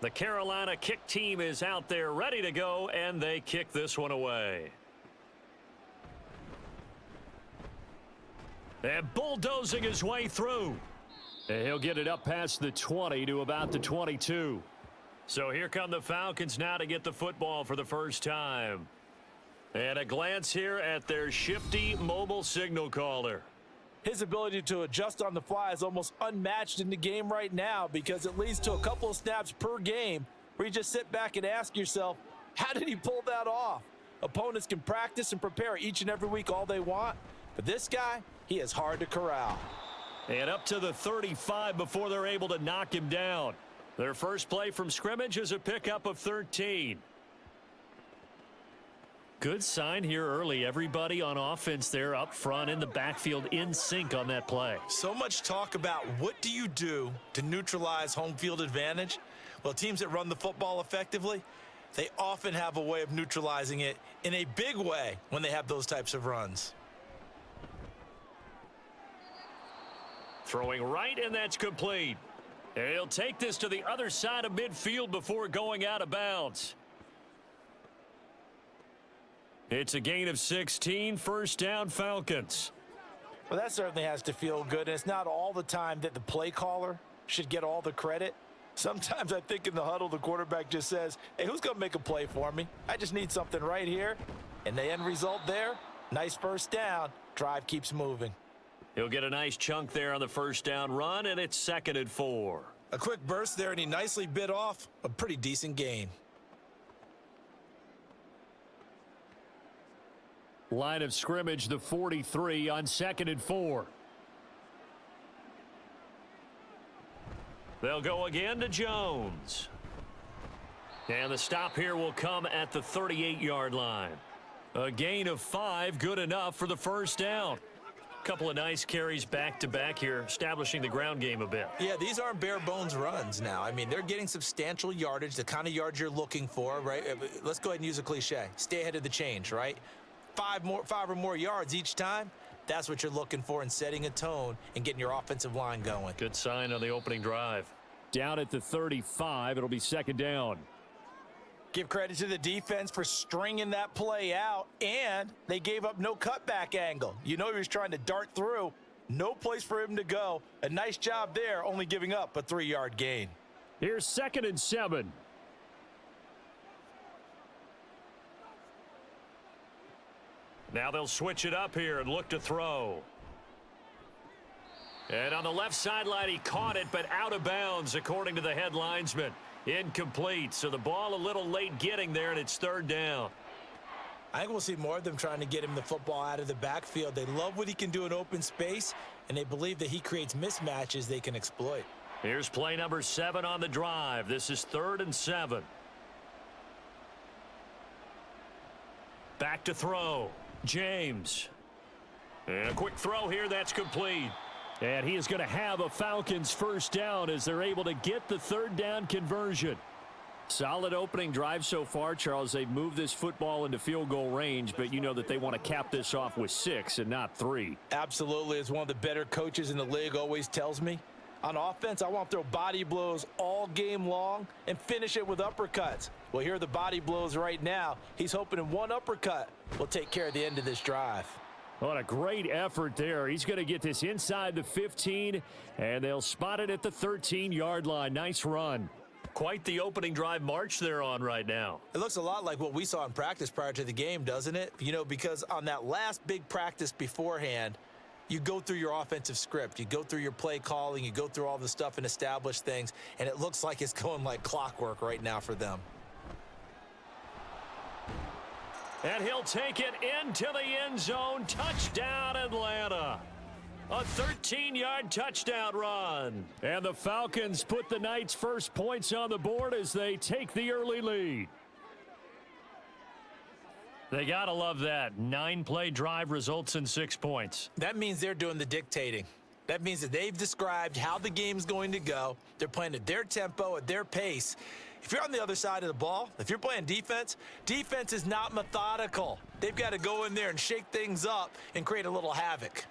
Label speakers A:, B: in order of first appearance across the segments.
A: The Carolina kick team is out there ready to go, and they kick this one away. And bulldozing his way through. And he'll get it up past the 20 to about the 22. So here come the Falcons now to get the football for the first time. And a glance here at their shifty mobile signal caller.
B: His ability to adjust on the fly is almost unmatched in the game right now because it leads to a couple of snaps per game where you just sit back and ask yourself, how did he pull that off? Opponents can practice and prepare each and every week all they want, but this guy, he is hard to corral.
A: And up to the 35 before they're able to knock him down. Their first play from scrimmage is a pickup of 13. Good sign here early. Everybody on offense there up front in the backfield in sync on that play.
B: So much talk about what do you do to neutralize home field advantage? Well, teams that run the football effectively, they often have a way of neutralizing it in a big way when they have those types of runs.
A: Throwing right, and that's complete. And he'll take this to the other side of midfield before going out of bounds. It's a gain of 16, first down Falcons.
B: Well, that certainly has to feel good, and it's not all the time that the play caller should get all the credit. Sometimes I think in the huddle, the quarterback just says, hey, who's going to make a play for me? I just need something right here. And the end result there, nice first down. Drive keeps moving.
A: He'll get a nice chunk there on the first down run, and it's 2nd and 4.
B: A quick burst there, and he nicely bit off a pretty decent gain.
A: Line of scrimmage, the 43 on 2nd and 4. They'll go again to Jones. And the stop here will come at the 38-yard line. A gain of 5, good enough for the first down. Couple of nice carries back-to-back here, establishing the ground game a bit.
B: Yeah, these aren't bare-bones runs now. I mean, they're getting substantial yardage, the kind of yards you're looking for, right? Let's go ahead and use a cliche. Stay ahead of the change, right? 5 or more yards each time, that's what you're looking for in setting a tone and getting your offensive line going.
A: Good sign on the opening drive. Down at the 35, it'll be 2nd down.
B: Give credit to the defense for stringing that play out, and they gave up no cutback angle. You know he was trying to dart through. No place for him to go. A nice job there, only giving up a 3-yard gain.
A: Here's 2nd and 7. Now they'll switch it up here and look to throw. And on the left sideline, he caught it, but out of bounds, according to the head linesman. Incomplete, so the ball a little late getting there, and it's 3rd down.
B: I think we'll see more of them trying to get him the football out of the backfield. They love what he can do in open space, and they believe that he creates mismatches they can exploit.
A: Here's play number 7 on the drive. This is 3rd and 7. Back to throw. James. And a quick throw here, that's complete. And he is going to have a Falcons first down as they're able to get the 3rd down conversion. Solid opening drive so far, Charles. They've moved this football into field goal range, but you know that they want to cap this off with 6 and not 3.
B: Absolutely. As one of the better coaches in the league always tells me, on offense, I want to throw body blows all game long and finish it with uppercuts. Well, here are the body blows right now. He's hoping in one uppercut will take care of the end of this drive.
A: What a great effort there. He's going to get this inside the 15, and they'll spot it at the 13-yard line. Nice run. Quite the opening drive march they're on right now.
B: It looks a lot like what we saw in practice prior to the game, doesn't it? You know, because on that last big practice beforehand, you go through your offensive script. You go through your play calling. You go through all the stuff and establish things, and it looks like it's going like clockwork right now for them.
A: And he'll take it into the end zone. Touchdown, Atlanta. A 13-yard touchdown run. And the Falcons put the Knights' first points on the board as they take the early lead. They got to love that. 9-play drive results in 6 points.
B: That means they're doing the dictating. That means that they've described how the game's going to go. They're playing at their tempo, at their pace. If you're on the other side of the ball, if you're playing defense, defense is not methodical. They've got to go in there and shake things up and create a little havoc.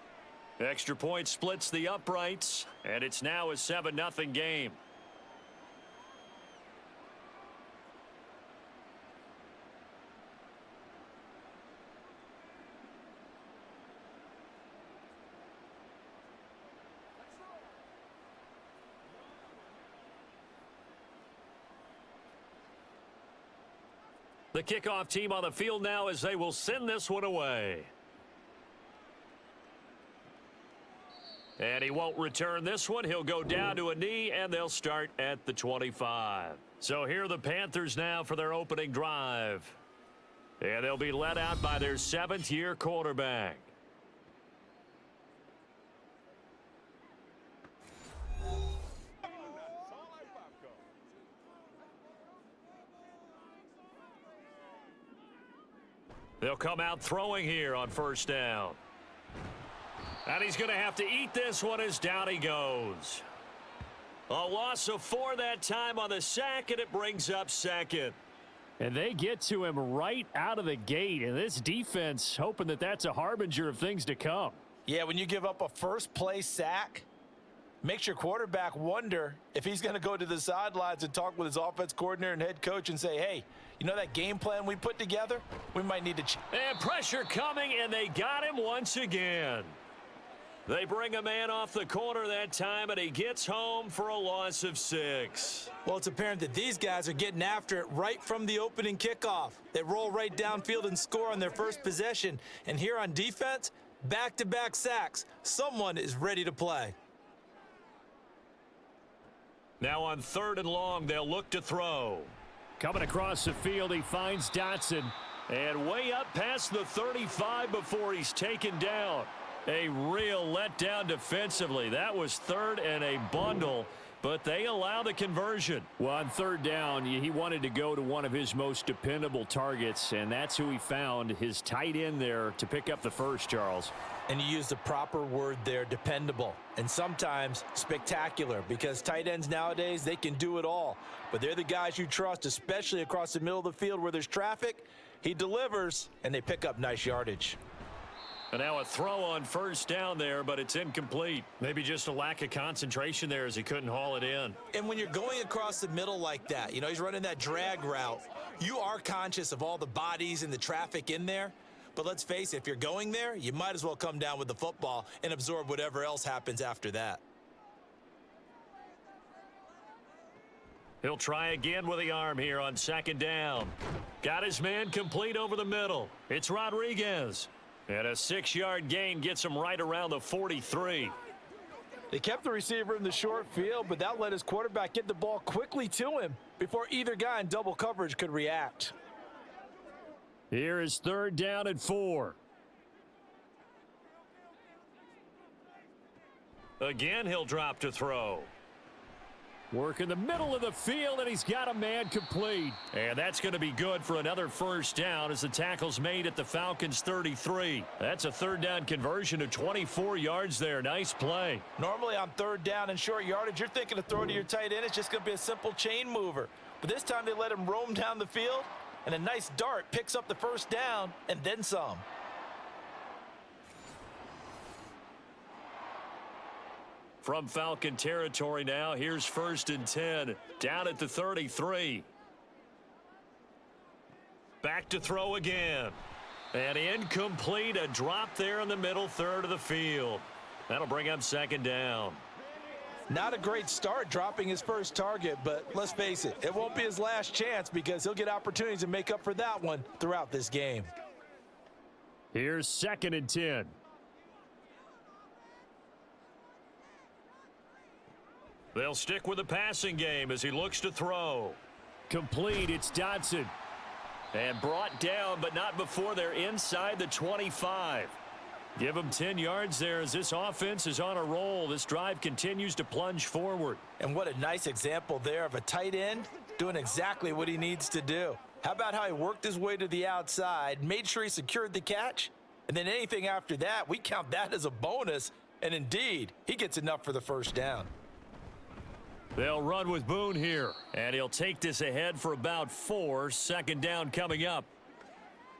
A: Extra point splits the uprights, and it's now a 7-0 game. The kickoff team on the field now as they will send this one away. And he won't return this one. He'll go down to a knee, and they'll start at the 25. So here are the Panthers now for their opening drive. And they'll be led out by their 7th-year quarterback. They'll come out throwing here on first down. And he's going to have to eat this one as down he goes. A loss of 4 that time on the sack, and it brings up second. And they get to him right out of the gate, and this defense hoping that that's a harbinger of things to come.
B: Yeah, when you give up a first-play sack, makes your quarterback wonder if he's going to go to the sidelines and talk with his offense coordinator and head coach and say, hey, you know that game plan we put together? We might need to...
A: And pressure coming, and they got him once again. They bring a man off the corner that time, and he gets home for a loss of 6.
B: Well, it's apparent that these guys are getting after it right from the opening kickoff. They roll right downfield and score on their first possession. And here on defense, back-to-back sacks. Someone is ready to play.
A: Now on 3rd and long, they'll look to throw. Coming across the field, he finds Dotson. And way up past the 35 before he's taken down. A real letdown defensively. That was 3rd and a bundle, but they allow the conversion. Well, on 3rd down, he wanted to go to one of his most dependable targets, and that's who he found, his tight end there to pick up the first, Charles.
B: And you used the proper word there, dependable, and sometimes spectacular, because tight ends nowadays, they can do it all. But they're the guys you trust, especially across the middle of the field where there's traffic. He delivers, and they pick up nice yardage.
A: And now a throw on first down there, but it's incomplete. Maybe just a lack of concentration there as he couldn't haul it in.
B: And when you're going across the middle like that, you know, he's running that drag route, you are conscious of all the bodies and the traffic in there. But let's face it, if you're going there, you might as well come down with the football and absorb whatever else happens after that.
A: He'll try again with the arm here on 2nd down. Got his man complete over the middle. It's Rodriguez. And a 6-yard gain gets him right around the 43.
B: They kept the receiver in the short field, but that let his quarterback get the ball quickly to him before either guy in double coverage could react.
A: Here is 3rd down and 4. Again, he'll drop to throw. Work in the middle of the field, and he's got a man complete. And that's going to be good for another first down as the tackle's made at the Falcons' 33. That's a 3rd down conversion of 24 yards there. Nice play.
B: Normally on 3rd down and short yardage, you're thinking of throwing to your tight end. It's just going to be a simple chain mover. But this time they let him roam down the field, and a nice dart picks up the first down and then some.
A: From Falcon territory now, here's 1st and 10, down at the 33. Back to throw again. And incomplete, a drop there in the middle 3rd of the field. That'll bring up 2nd down.
B: Not a great start dropping his first target, but let's face it, it won't be his last chance because he'll get opportunities to make up for that one throughout this game.
A: Here's 2nd and 10. They'll stick with the passing game as he looks to throw. Complete, it's Dotson. And brought down, but not before they're inside the 25. Give him 10 yards there as this offense is on a roll. This drive continues to plunge forward.
B: And what a nice example there of a tight end doing exactly what he needs to do. How about how he worked his way to the outside, made sure he secured the catch, and then anything after that, we count that as a bonus. And indeed, he gets enough for the first down.
A: They'll run with Boone here, and he'll take this ahead for about 4. 2nd down coming up.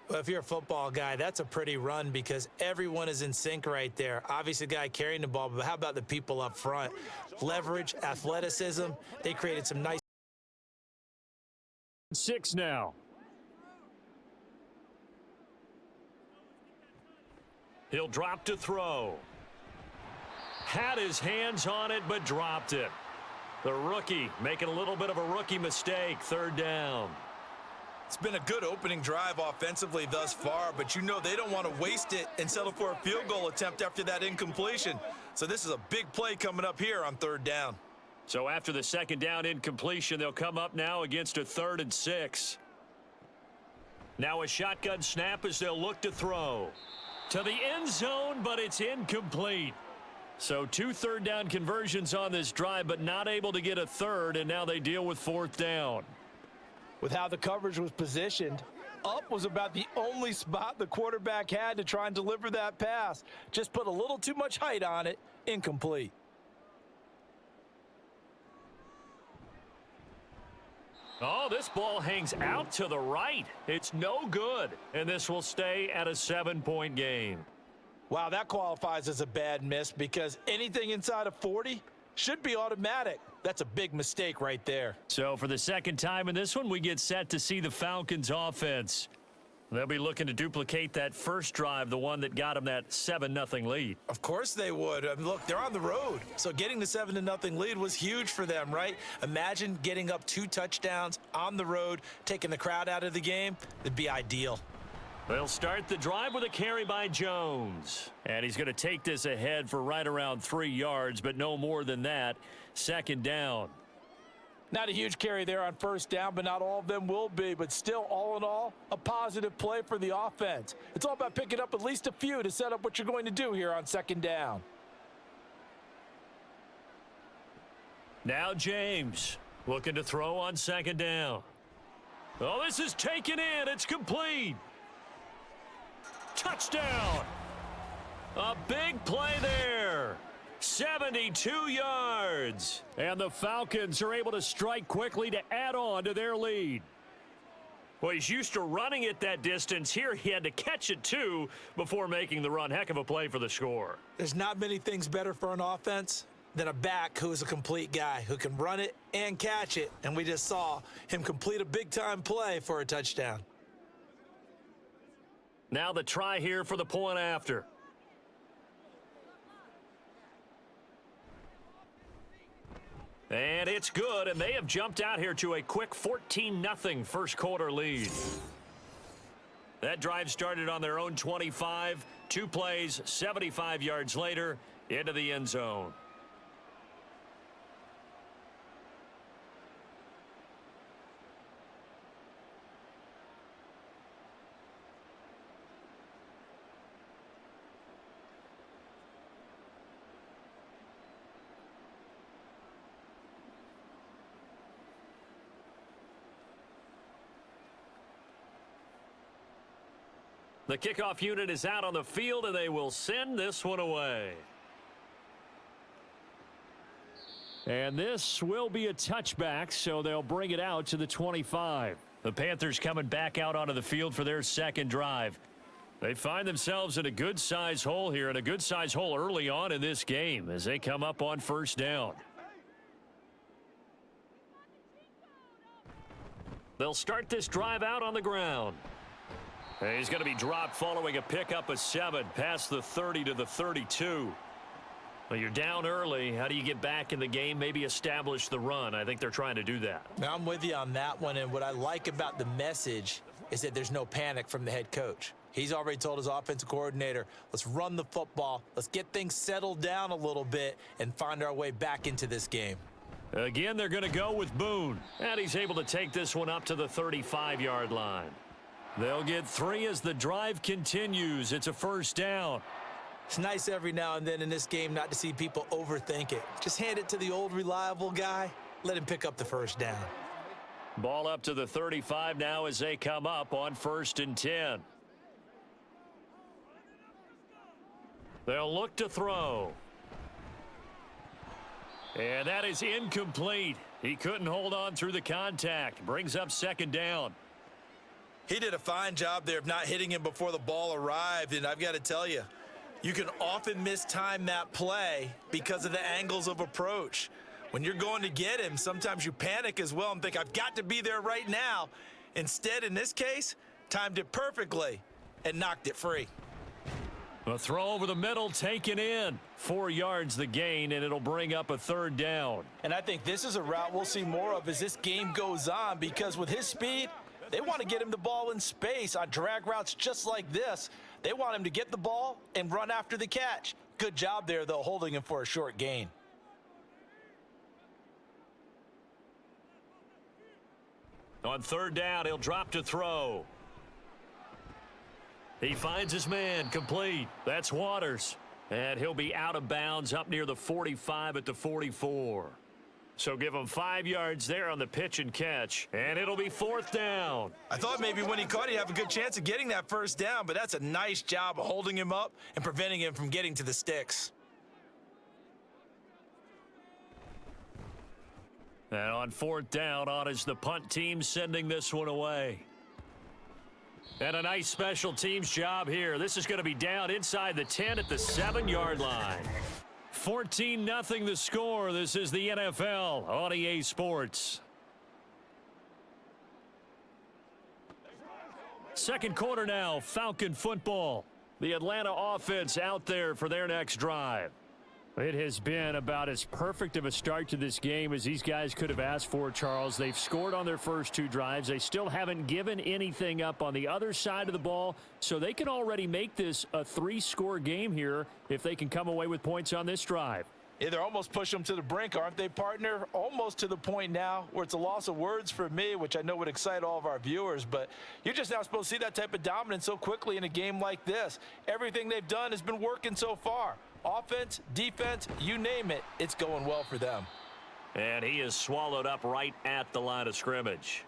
B: Well, if you're a football guy, that's a pretty run because everyone is in sync right there. Obviously, the guy carrying the ball, but how about the people up front? Leverage, athleticism, they created some nice.
A: 6 now. He'll drop to throw. Had his hands on it, but dropped it. The rookie making a little bit of a rookie mistake. 3rd down.
B: It's been a good opening drive offensively thus far, but you know they don't want to waste it and settle for a field goal attempt after that incompletion. So this is a big play coming up here on 3rd down.
A: So after the 2nd down incompletion, they'll come up now against a 3rd and 6. Now a shotgun snap as they'll look to throw. To the end zone, but it's incomplete. So 2 3rd down conversions on this drive, but not able to get a 3rd, and now they deal with 4th down.
B: With how the coverage was positioned, up was about the only spot the quarterback had to try and deliver that pass. Just put a little too much height on it, incomplete.
A: Oh, this ball hangs out to the right. It's no good, and this will stay at a 7-point game.
B: Wow, that qualifies as a bad miss because anything inside of 40 should be automatic. That's a big mistake right there.
A: So for the 2nd time in this one, we get set to see the Falcons offense. They'll be looking to duplicate that first drive, the one that got them that 7-0 lead.
B: Of course they would. I mean, look, they're on the road. So getting the 7-0 lead was huge for them, right? Imagine getting up 2 touchdowns on the road, taking the crowd out of the game. It'd be ideal.
A: They'll start the drive with a carry by Jones. And he's going to take this ahead for right around 3 yards, but no more than that. 2nd down.
B: Not a huge carry there on 1st down, but not all of them will be. But still, all in all, a positive play for the offense. It's all about picking up at least a few to set up what you're going to do here on 2nd down.
A: Now James looking to throw on 2nd down. Oh, this is taken in. It's complete. Touchdown. A big play there. 72 yards. And the Falcons are able to strike quickly to add on to their lead. Well, he's used to running it that distance. Here he had to catch it, too, before making the run. Heck of a play for the score.
B: There's not many things better for an offense than a back who is a complete guy who can run it and catch it. And we just saw him complete a big-time play for a touchdown.
A: Now the try here for the point after. And it's good, and they have jumped out here to a quick 14-0 first quarter lead. That drive started on their own 25, 2 plays, 75 yards later, into the end zone. The kickoff unit is out on the field, and they will send this one away. And this will be a touchback, so they'll bring it out to the 25. The Panthers coming back out onto the field for their 2nd drive. They find themselves in a good-size hole here, and a good-size hole early on in this game as they come up on 1st down. They'll start this drive out on the ground. He's going to be dropped following a pickup of 7 past the 30 to the 32. Well, you're down early. How do you get back in the game? Maybe establish the run. I think they're trying to do that.
B: Now, I'm with you on that one, and what I like about the message is that there's no panic from the head coach. He's already told his offensive coordinator, let's run the football, let's get things settled down a little bit and find our way back into this game.
A: Again, they're going to go with Boone, and he's able to take this one up to the 35-yard line. They'll get 3 as the drive continues. It's a 1st down.
B: It's nice every now and then in this game not to see people overthink it. Just hand it to the old reliable guy. Let him pick up the 1st down.
A: Ball up to the 35 now as they come up on 1st and 10. They'll look to throw. And that is incomplete. He couldn't hold on through the contact. Brings up 2nd down.
B: He did a fine job there of not hitting him before the ball arrived, and I've got to tell you, you can often mistime that play because of the angles of approach. When you're going to get him, sometimes you panic as well and think, I've got to be there right now. Instead, in this case, timed it perfectly and knocked it free.
A: A throw over the middle, taken in. 4 yards the gain, and it'll bring up a 3rd down.
B: And I think this is a route we'll see more of as this game goes on because with his speed, They want to get him the ball in space on drag routes just like this. They want him to get the ball and run after the catch. Good job there, though, holding him for a short gain.
A: On third down, he'll drop to throw. He finds his man, complete. That's Waters. And he'll be out of bounds up near the 45 at the 44. So give him 5 yards there on the pitch and catch, and it'll be fourth down.
B: I thought maybe when he caught, he'd have a good chance of getting that first down, but that's a nice job of holding him up and preventing him from getting to the sticks.
A: And on fourth down, on is the punt team sending this one away. And a nice special teams job here. This is going to be down inside the 10 at the 7-yard line. 14-0 the score. This is the NFL on EA Sports. Second quarter now, Falcon football. The Atlanta offense out there for their next drive. It has been about as perfect of a start to this game as these guys could have asked for, Charles. They've scored on their first 2 drives. They still haven't given anything up on the other side of the ball, so they can already make this a 3-score game here if they can come away with points on this drive.
B: Yeah, they're almost pushing them to the brink, aren't they, partner? Almost to the point now where it's a loss of words for me, which I know would excite all of our viewers, but you're just not supposed to see that type of dominance so quickly in a game like this. Everything they've done has been working so far. Offense, defense, you name it, it's going well for them.
A: And he is swallowed up right at the line of scrimmage.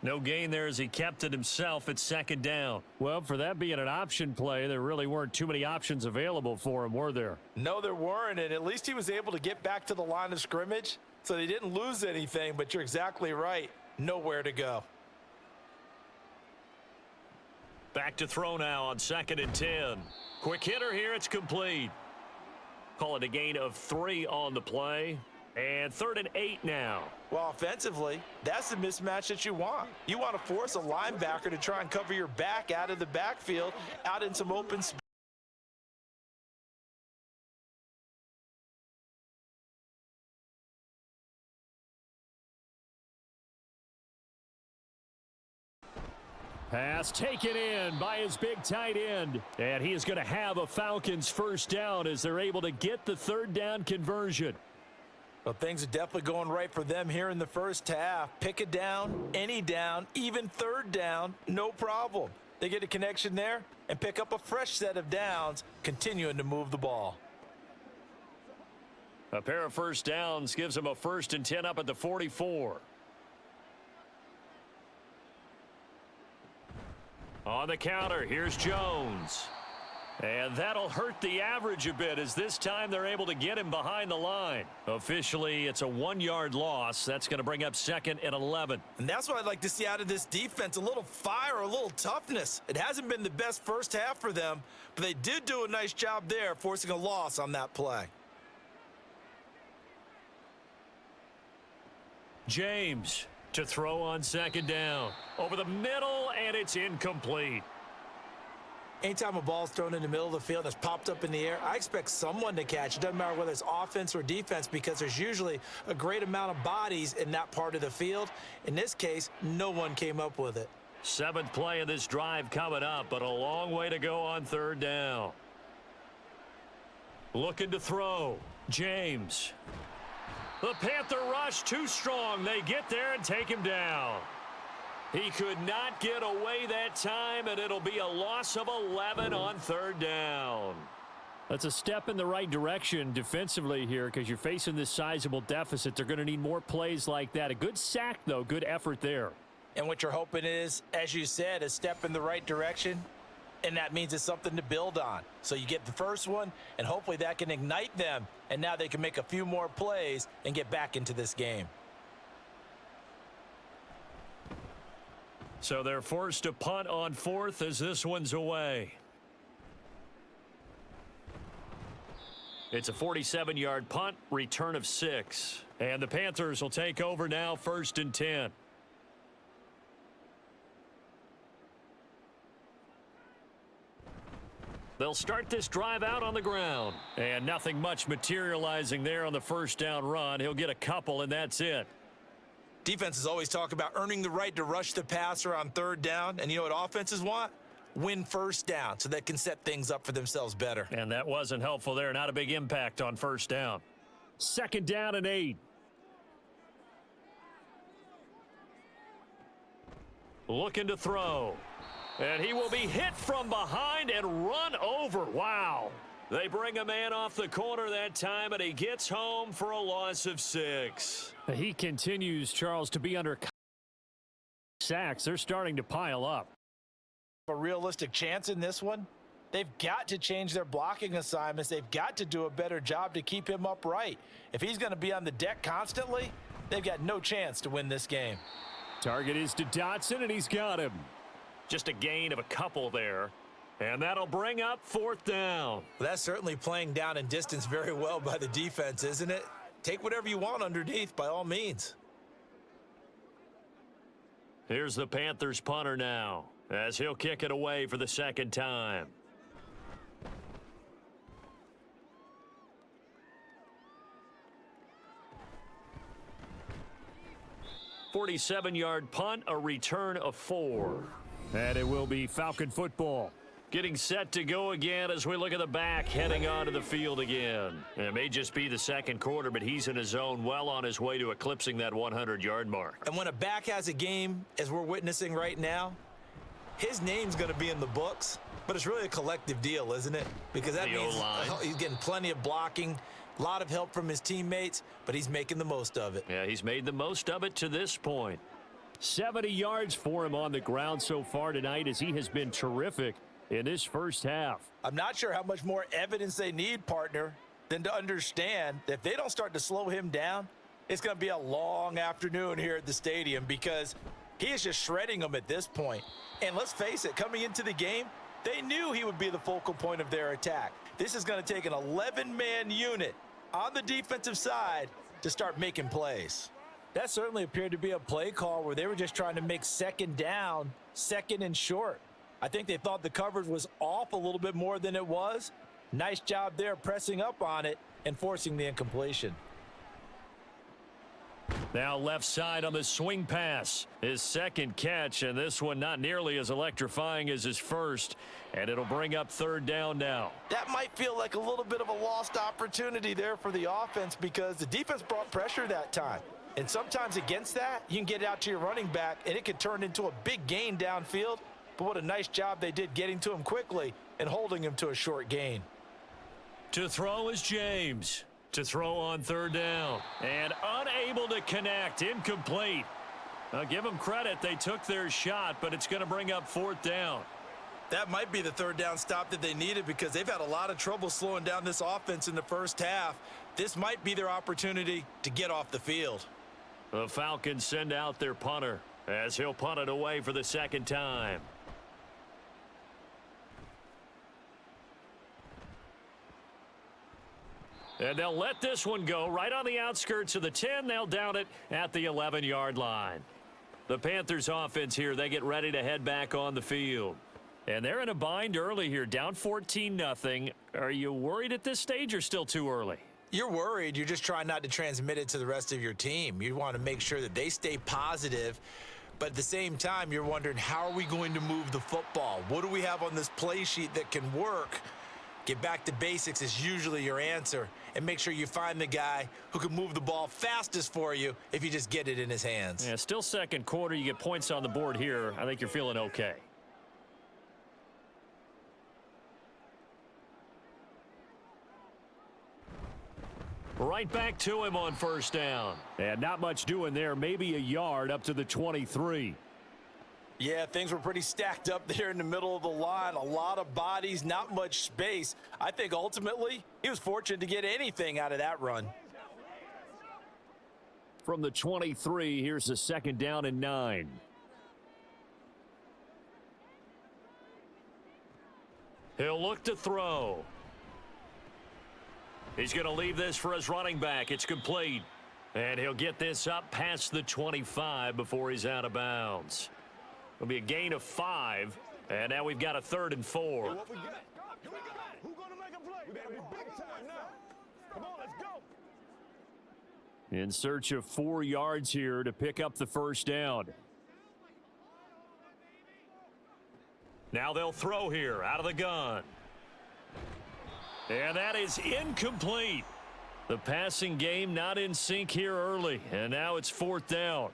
A: No gain there as he kept it himself at second down. Well, for that being an option play, there really weren't too many options available for him, were there?
B: No, there weren't, and at least he was able to get back to the line of scrimmage, so they didn't lose anything, but you're exactly right. Nowhere to go.
A: Back to throw now on 2nd and 10. Quick hitter here, it's complete. Call it a gain of 3 on the play. And 3rd and 8 now.
B: Well, offensively, that's the mismatch that you want. You want to force a linebacker to try and cover your back out of the backfield, out in some open space.
A: Pass taken in by his big tight end. And he is going to have a Falcons first down as they're able to get the 3rd down conversion.
B: Well, things are definitely going right for them here in the first half. Pick a down, any down, even 3rd down, no problem. They get a connection there and pick up a fresh set of downs, continuing to move the ball.
A: A pair of first downs gives them a 1st and 10 up at the 44. On the counter, here's Jones. And that'll hurt the average a bit as this time they're able to get him behind the line. Officially, it's a 1-yard loss. That's going to bring up 2nd and 11.
B: And that's what I'd like to see out of this defense, a little fire, a little toughness. It hasn't been the best first half for them, but they did do a nice job there, forcing a loss on that play.
A: James to throw on 2nd down. Over the middle, and it's incomplete.
B: Anytime a ball's thrown in the middle of the field and it's popped up in the air, I expect someone to catch. It doesn't matter whether it's offense or defense because there's usually a great amount of bodies in that part of the field. In this case, no one came up with it.
A: 7th play of this drive coming up, but a long way to go on 3rd down. Looking to throw. James. The Panther rush too strong. They get there and take him down. He could not get away that time, and it'll be a loss of 11 on 3rd down. That's a step in the right direction defensively here because you're facing this sizable deficit. They're going to need more plays like that. A good sack, though. Good effort there.
B: And what you're hoping is, as you said, a step in the right direction, and that means it's something to build on. So you get the first one, and hopefully that can ignite them, and now they can make a few more plays and get back into this game.
A: So they're forced to punt on 4th as this one's away. It's a 47-yard punt, return of 6. And the Panthers will take over now, 1st and 10. They'll start this drive out on the ground. And nothing much materializing there on the 1st down run. He'll get a couple, and that's it.
B: Defenses always talk about earning the right to rush the passer on third down, and you know what offenses want? Win first down so they can set things up for themselves better.
A: And that wasn't helpful there. Not a big impact on first down. 2nd down and 8. Looking to throw. And he will be hit from behind and run over. Wow. They bring a man off the corner that time, and he gets home for a loss of 6. He continues, Charles, to be under sacks. They're starting to pile up.
B: A realistic chance in this one? They've got to change their blocking assignments. They've got to do a better job to keep him upright. If he's going to be on the deck constantly, they've got no chance to win this game.
A: Target is to Dotson, and he's got him. Just a gain of a couple there. And that'll bring up 4th down.
B: Well, that's certainly playing down in distance very well by the defense, isn't it? Take whatever you want underneath by all means.
A: Here's the Panthers punter now, as he'll kick it away for the 2nd time. "47-yard punt, a return of 4. And it will be Falcon football. Getting set to go again as we look at the back heading onto the field again. It may just be the 2nd quarter, but he's in his zone, well on his way to eclipsing that 100-yard mark.
B: And when a back has a game, as we're witnessing right now, his name's going to be in the books, but it's really a collective deal, isn't it? Because that means he's getting plenty of blocking, a lot of help from his teammates, but he's making the most of it.
A: Yeah, he's made the most of it to this point. 70 yards for him on the ground so far tonight, as he has been terrific in this first half.
B: I'm not sure how much more evidence they need, partner, than to understand that if they don't start to slow him down, it's going to be a long afternoon here at the stadium, because he is just shredding them at this point. And let's face it, coming into the game, they knew he would be the focal point of their attack. This is going to take an 11-man unit on the defensive side to start making plays. That certainly appeared to be a play call where they were just trying to make 2nd down, 2nd and short. I think they thought the coverage was off a little bit more than it was. Nice job there pressing up on it and forcing the incompletion.
A: Now left side on the swing pass. His 2nd catch, and this one not nearly as electrifying as his first. And it'll bring up 3rd down now.
B: That might feel like a little bit of a lost opportunity there for the offense, because the defense brought pressure that time. And sometimes against that, you can get it out to your running back, and it can turn into a big gain downfield. But what a nice job they did getting to him quickly and holding him to a short gain.
A: To throw is James. To throw on 3rd down. And unable to connect. Incomplete. I'll give them credit. They took their shot, but it's going to bring up 4th down.
B: That might be the 3rd down stop that they needed, because they've had a lot of trouble slowing down this offense in the first half. This might be their opportunity to get off the field.
A: The Falcons send out their punter, as he'll punt it away for the 2nd time. And they'll let this one go right on the outskirts of the 10. They'll down it at the 11-yard line. The Panthers offense here, they get ready to head back on the field. And they're in a bind early here, down 14-0. Are you worried at this stage or still too early?
B: You're worried. You're just trying not to transmit it to the rest of your team. You want to make sure that they stay positive. But at the same time, you're wondering, how are we going to move the football? What do we have on this play sheet that can work? Get back to basics is usually your answer, and make sure you find the guy who can move the ball fastest for you if you just get it in his hands.
A: Yeah, still 2nd quarter. You get points on the board here. I think you're feeling okay. Right back to him on 1st down. And not much doing there. Maybe a yard up to the 23.
B: Yeah, things were pretty stacked up there in the middle of the line. A lot of bodies, not much space. I think ultimately he was fortunate to get anything out of that run.
A: From the 23, here's the 2nd down and 9. He'll look to throw. He's going to leave this for his running back. It's complete. And he'll get this up past the 25 before he's out of bounds. It'll be a gain of 5. And now we've got a 3rd and 4. in search of 4 yards here to pick up the first down. Now they'll throw here out of the gun. And that is incomplete. The passing game not in sync here early, and now it's 4th down.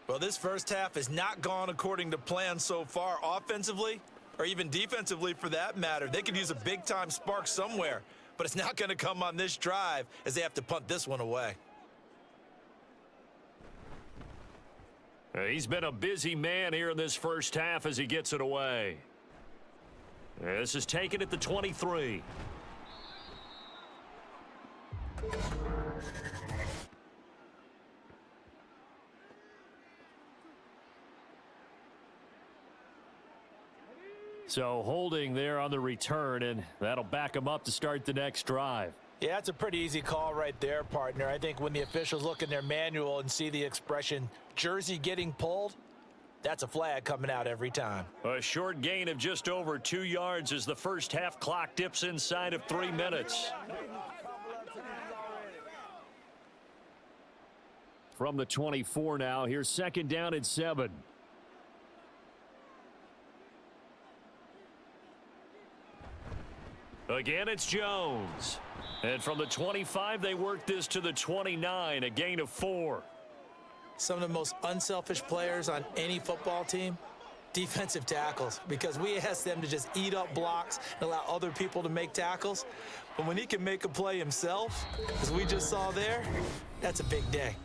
B: Well, this first half has not gone according to plan so far offensively, or even defensively for that matter. They could use a big-time spark somewhere, but it's not going to come on this drive as they have to punt this one away.
A: He's been a busy man here in this first half as he gets it away. This is taken at the 23. So holding there on the return, and that'll back him up to start the next drive.
B: Yeah, that's a pretty easy call right there, partner. I think when the officials look in their manual and see the expression jersey getting pulled, that's a flag coming out every time.
A: A short gain of just over 2 yards as the first half clock dips inside of 3 minutes. From the 24 now, here's 2nd down and 7. Again, it's Jones. And from the 25, they work this to the 29, a gain of 4.
B: Some of the most unselfish players on any football team, defensive tackles, because we ask them to just eat up blocks and allow other people to make tackles. But when he can make a play himself, as we just saw there, that's a big day.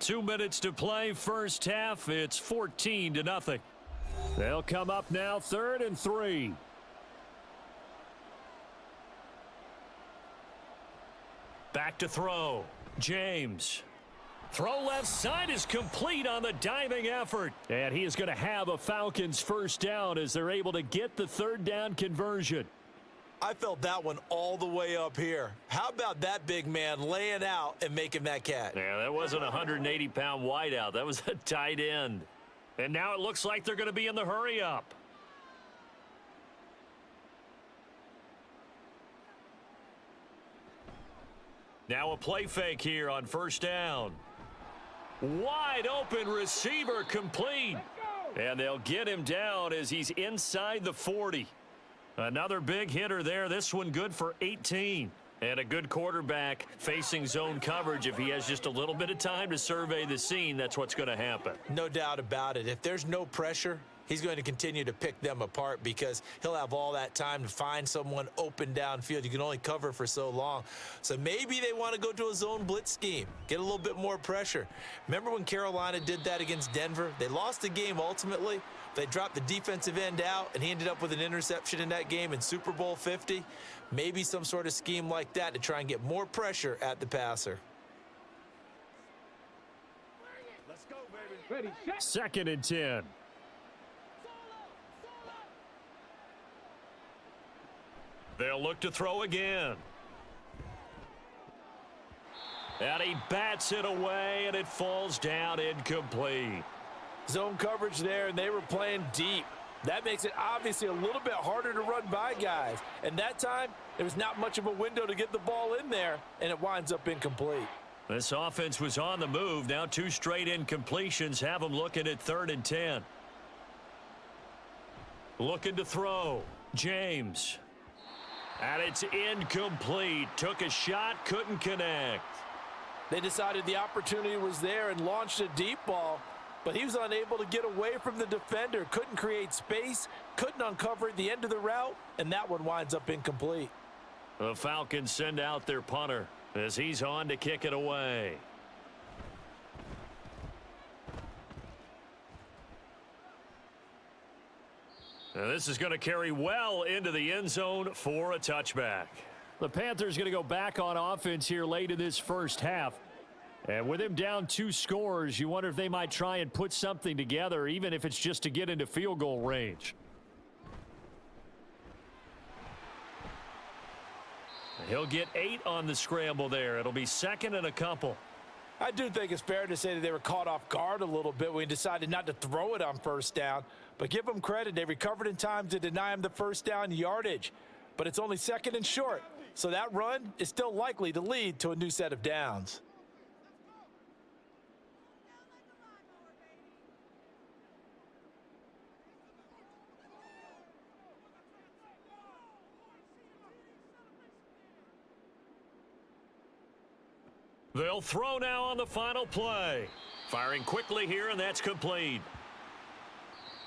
A: 2 minutes to play, first half. It's 14-0. They'll come up now, 3rd and 3. Back to throw. James. Throw left side is complete on the diving effort. And he is going to have a Falcons first down as they're able to get the 3rd down conversion.
B: I felt that one all the way up here. How about that big man laying out and making that catch?
A: Yeah, that wasn't a 180-pound wideout. That was a tight end. And now it looks like they're going to be in the hurry-up. Now a play fake here on first down. Wide open receiver complete. And they'll get him down as he's inside the 40. Another big hitter there. This one good for 18. And a good quarterback facing zone coverage. If he has just a little bit of time to survey the scene, that's what's going to happen.
B: No doubt about it. If there's no pressure, he's going to continue to pick them apart because he'll have all that time to find someone open downfield. You can only cover for so long. So maybe they want to go to a zone blitz scheme, get a little bit more pressure. Remember when Carolina did that against Denver? They lost the game ultimately. They dropped the defensive end out, and he ended up with an interception in that game in Super Bowl 50. Maybe some sort of scheme like that to try and get more pressure at the passer.
C: Let's go, baby. Ready,
A: 2nd and 10. They'll look to throw again. And he bats it away, and it falls down incomplete.
B: Zone coverage there, and they were playing deep. That makes it obviously a little bit harder to run by guys. And that time, there was not much of a window to get the ball in there, and it winds up incomplete.
A: This offense was on the move. Now 2 straight incompletions have them looking at 3rd and 10. Looking to throw. James. And it's incomplete. Took a shot, couldn't connect.
B: They decided the opportunity was there and launched a deep ball, but he was unable to get away from the defender, couldn't create space, couldn't uncover at the end of the route, and that one winds up incomplete.
A: The Falcons send out their punter as he's on to kick it away. Now this is going to carry well into the end zone for a touchback. The Panthers going to go back on offense here late in this first half. And with him down 2 scores, you wonder if they might try and put something together, even if it's just to get into field goal range. He'll get 8 on the scramble there. It'll be 2nd and a couple.
B: I do think it's fair to say that they were caught off guard a little bit when he decided not to throw it on first down. But give them credit. They recovered in time to deny him the first down yardage. But it's only 2nd and short. So that run is still likely to lead to a new set of downs.
A: They'll throw now on the final play. Firing quickly here, and that's complete.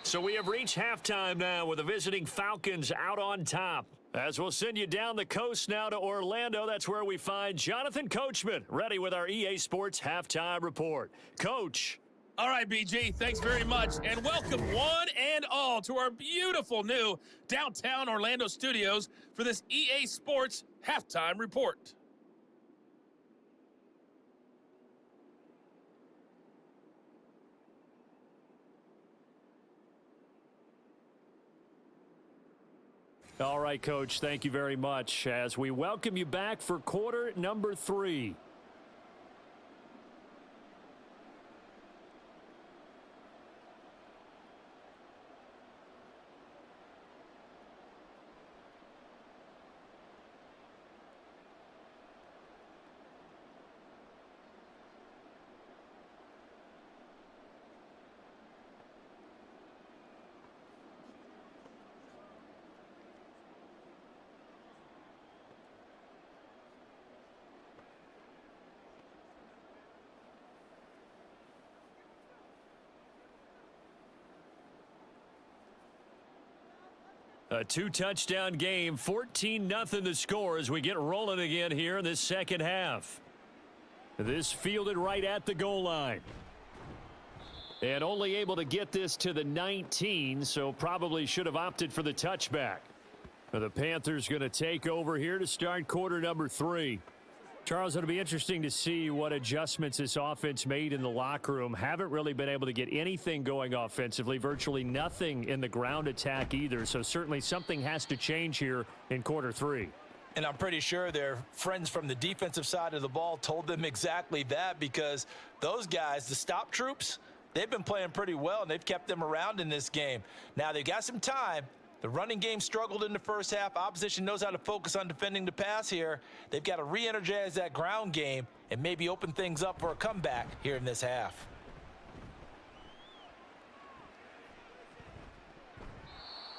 A: So we have reached halftime now with the visiting Falcons out on top. As we'll send you down the coast now to Orlando, that's where we find Jonathan Coachman, ready with our EA Sports Halftime Report. Coach.
D: All right, BG, thanks very much, and welcome one and all to our beautiful new downtown Orlando studios for this EA Sports Halftime Report.
A: All right, Coach, thank you very much as we welcome you back for quarter number 3. A 2-touchdown game, 14-0 the score as we get rolling again here in this second half. This fielded right at the goal line. And only able to get this to the 19, so probably should have opted for the touchback. The Panthers going to take over here to start quarter number 3. Charles, it'll be interesting to see what adjustments this offense made in the locker room. Haven't really been able to get anything going offensively, virtually nothing in the ground attack either. So certainly something has to change here in quarter 3.
B: And I'm pretty sure their friends from the defensive side of the ball told them exactly that, because those guys, the stop troops, they've been playing pretty well, and they've kept them around in this game. Now, they've got some time. The running game struggled in the first half. Opposition knows how to focus on defending the pass here. They've got to re-energize that ground game and maybe open things up for a comeback here in this half.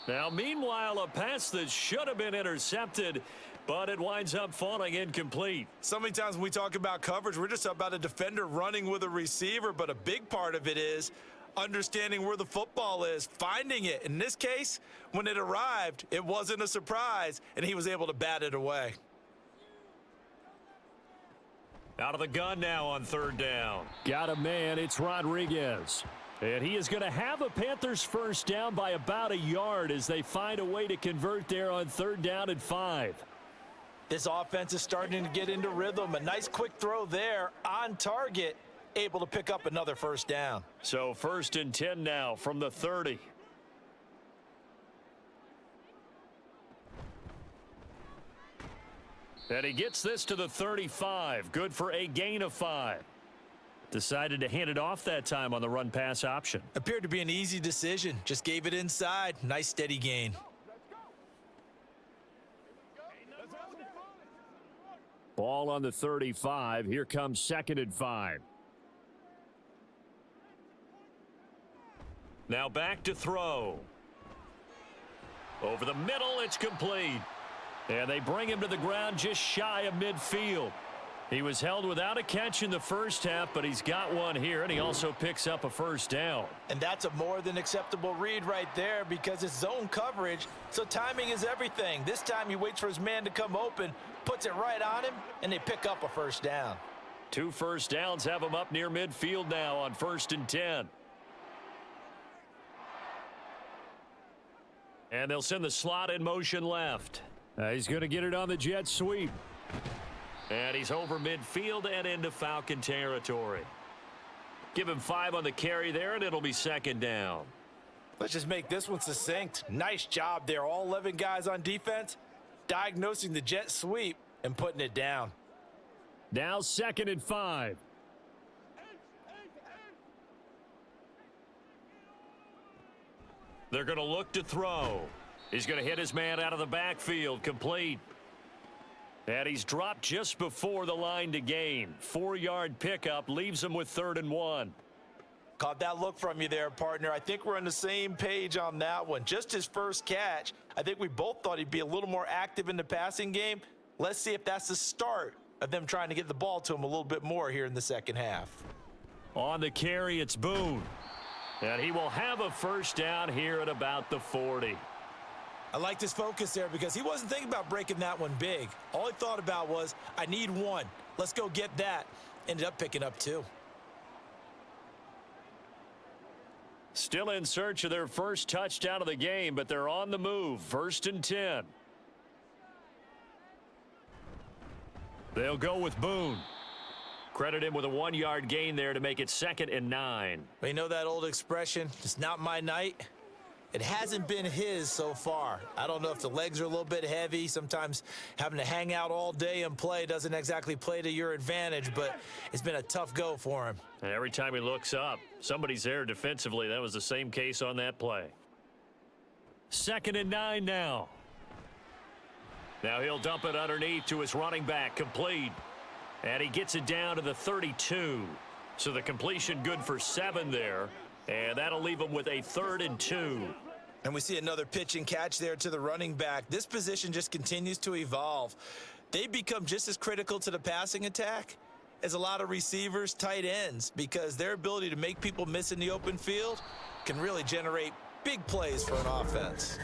A: Now, meanwhile, a pass that should have been intercepted, but it winds up falling incomplete.
B: So many times when we talk about coverage, we're just about a defender running with a receiver, but a big part of it is understanding where the football is, finding it. In this case, when it arrived, it wasn't a surprise, and he was able to bat it away.
A: Out of the gun now on third down. Got a man, it's Rodriguez. And he is going to have a Panthers first down by about a yard as they find a way to convert there on third down and 5.
B: This offense is starting to get into rhythm. A nice quick throw there on target, able to pick up another first down.
A: So 1st and 10 now from the 30. And he gets this to the 35. Good for a gain of 5. Decided to hand it off that time on the run pass option.
B: Appeared to be an easy decision. Just gave it inside. Nice steady gain.
A: Ball on the 35. Here comes 2nd and 5. Now back to throw. Over the middle, it's complete. And they bring him to the ground just shy of midfield. He was held without a catch in the first half, but he's got one here, and he also picks up a first down.
B: And that's a more than acceptable read right there, because it's zone coverage, so timing is everything. This time he waits for his man to come open, puts it right on him, and they pick up a first down.
A: 2 first downs have him up near midfield now on 1st and 10. And they'll send the slot in motion left. He's going to get it on the jet sweep. And he's over midfield and into Falcon territory. Give him 5 on the carry there, and it'll be 2nd down.
B: Let's just make this one succinct. Nice job there. All 11 guys on defense, diagnosing the jet sweep and putting it down.
A: Now 2nd and 5. They're going to look to throw. He's going to hit his man out of the backfield, complete. And he's dropped just before the line to gain. 4-yard pickup leaves him with 3rd and 1.
B: Caught that look from you there, partner. I think we're on the same page on that one. Just his first catch. I think we both thought he'd be a little more active in the passing game. Let's see if that's the start of them trying to get the ball to him a little bit more here in the second half.
A: On the carry, it's Boone. And he will have a first down here at about the 40.
B: I liked his focus there because he wasn't thinking about breaking that one big. All he thought about was, I need one. Let's go get that. Ended up picking up 2.
A: Still in search of their first touchdown of the game, but they're on the move. 1st and 10. They'll go with Boone. Credit him with a 1-yard gain there to make it 2nd and 9.
B: But you know that old expression, it's not my night? It hasn't been his so far. I don't know if the legs are a little bit heavy. Sometimes having to hang out all day and play doesn't exactly play to your advantage, but it's been a tough go for him.
A: And every time he looks up, somebody's there defensively. That was the same case on that play. 2nd and 9 now. Now he'll dump it underneath to his running back, complete. And he gets it down to the 32. So the completion good for 7 there. And that'll leave him with a 3rd and 2.
B: And we see another pitch and catch there to the running back. This position just continues to evolve. They become just as critical to the passing attack as a lot of receivers, tight ends, because their ability to make people miss in the open field can really generate big plays for an offense.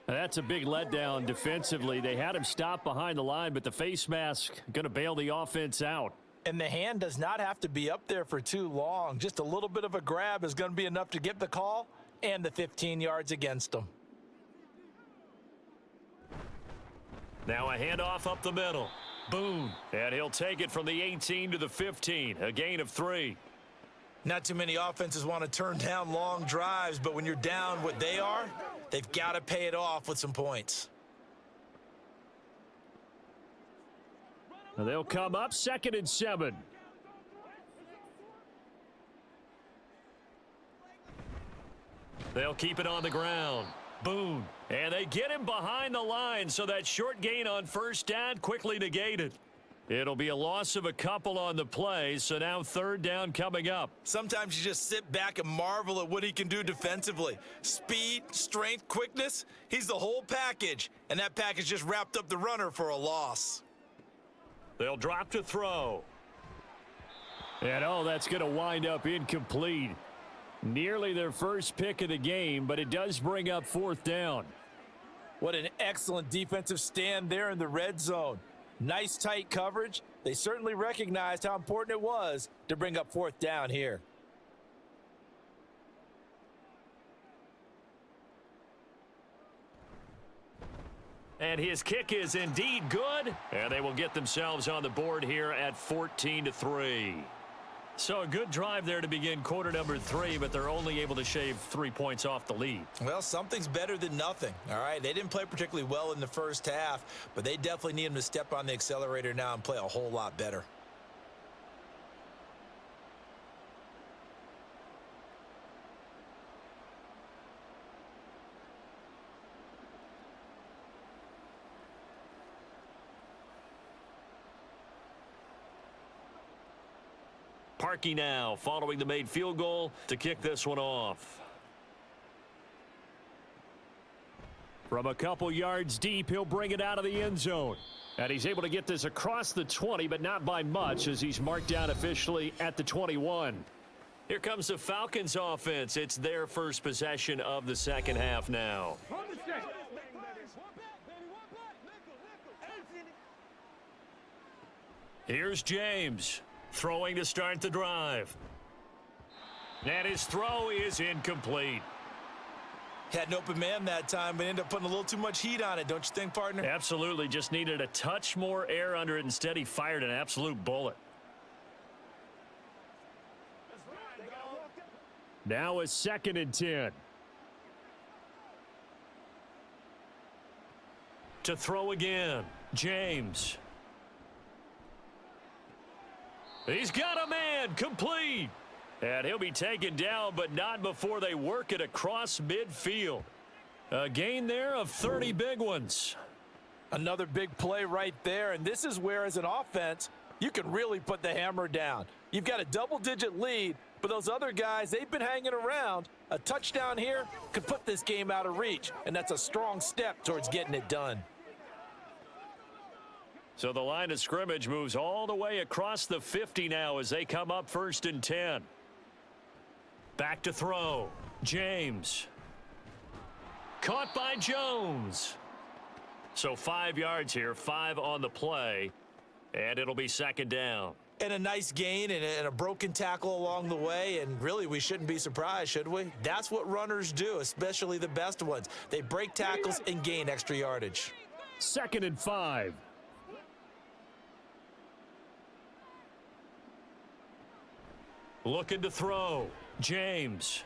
A: That's a big letdown defensively. They had him stop behind the line, but the face mask going to bail the offense out.
B: And the hand does not have to be up there for too long. Just a little bit of a grab is going to be enough to get the call and the 15 yards against them.
A: Now a handoff up the middle. Boone. And he'll take it from the 18 to the 15. A gain of 3.
B: Not too many offenses want to turn down long drives, but when you're down what they are, they've got to pay it off with some points.
A: They'll come up 2nd and 7. They'll keep it on the ground. Boone. And they get him behind the line, so that short gain on 1st down quickly negated. It'll be a loss of a couple on the play, so now 3rd down coming up.
B: Sometimes you just sit back and marvel at what he can do defensively. Speed, strength, quickness, he's the whole package. And that package just wrapped up the runner for a loss.
A: They'll drop to throw. And that's going to wind up incomplete. Nearly their first pick of the game, but it does bring up 4th down.
B: What an excellent defensive stand there in the red zone. Nice tight coverage. They certainly recognized how important it was to bring up 4th down here.
A: And his kick is indeed good. And they will get themselves on the board here at 14-3. So a good drive there to begin quarter number 3, but they're only able to shave 3 points off the lead.
B: Well, something's better than nothing, all right? They didn't play particularly well in the first half, but they definitely need them to step on the accelerator now and play a whole lot better.
A: Parkey now following the made field goal to kick this one off. From a couple yards deep, he'll bring it out of the end zone. And he's able to get this across the 20, but not by much, as he's marked down officially at the 21. Here comes the Falcons offense. It's their first possession of the second half now. Here's James. Throwing to start the drive. And his throw is incomplete.
B: Had an open man that time, but ended up putting a little too much heat on it, don't you think, partner?
A: Absolutely. Just needed a touch more air under it. Instead, he fired an absolute bullet. Now a 2nd and 10. To throw again. James. He's got a man, complete. And he'll be taken down, but not before they work it across midfield. A gain there of 30 big ones.
B: Another big play right there, and this is where, as an offense, you can really put the hammer down. You've got a double-digit lead, But those other guys, they've been hanging around. A touchdown here could put this game out of reach, and that's a strong step towards getting it done.
A: So the line of scrimmage moves all the way across the 50 now as they come up 1st and 10. Back to throw. James. Caught by Jones. So 5 yards here, 5 on the play, and it'll be 2nd down.
B: And a nice gain and a broken tackle along the way, and really we shouldn't be surprised, should we? That's what runners do, especially the best ones. They break tackles and gain extra yardage.
A: 2nd and 5. Looking to throw. James.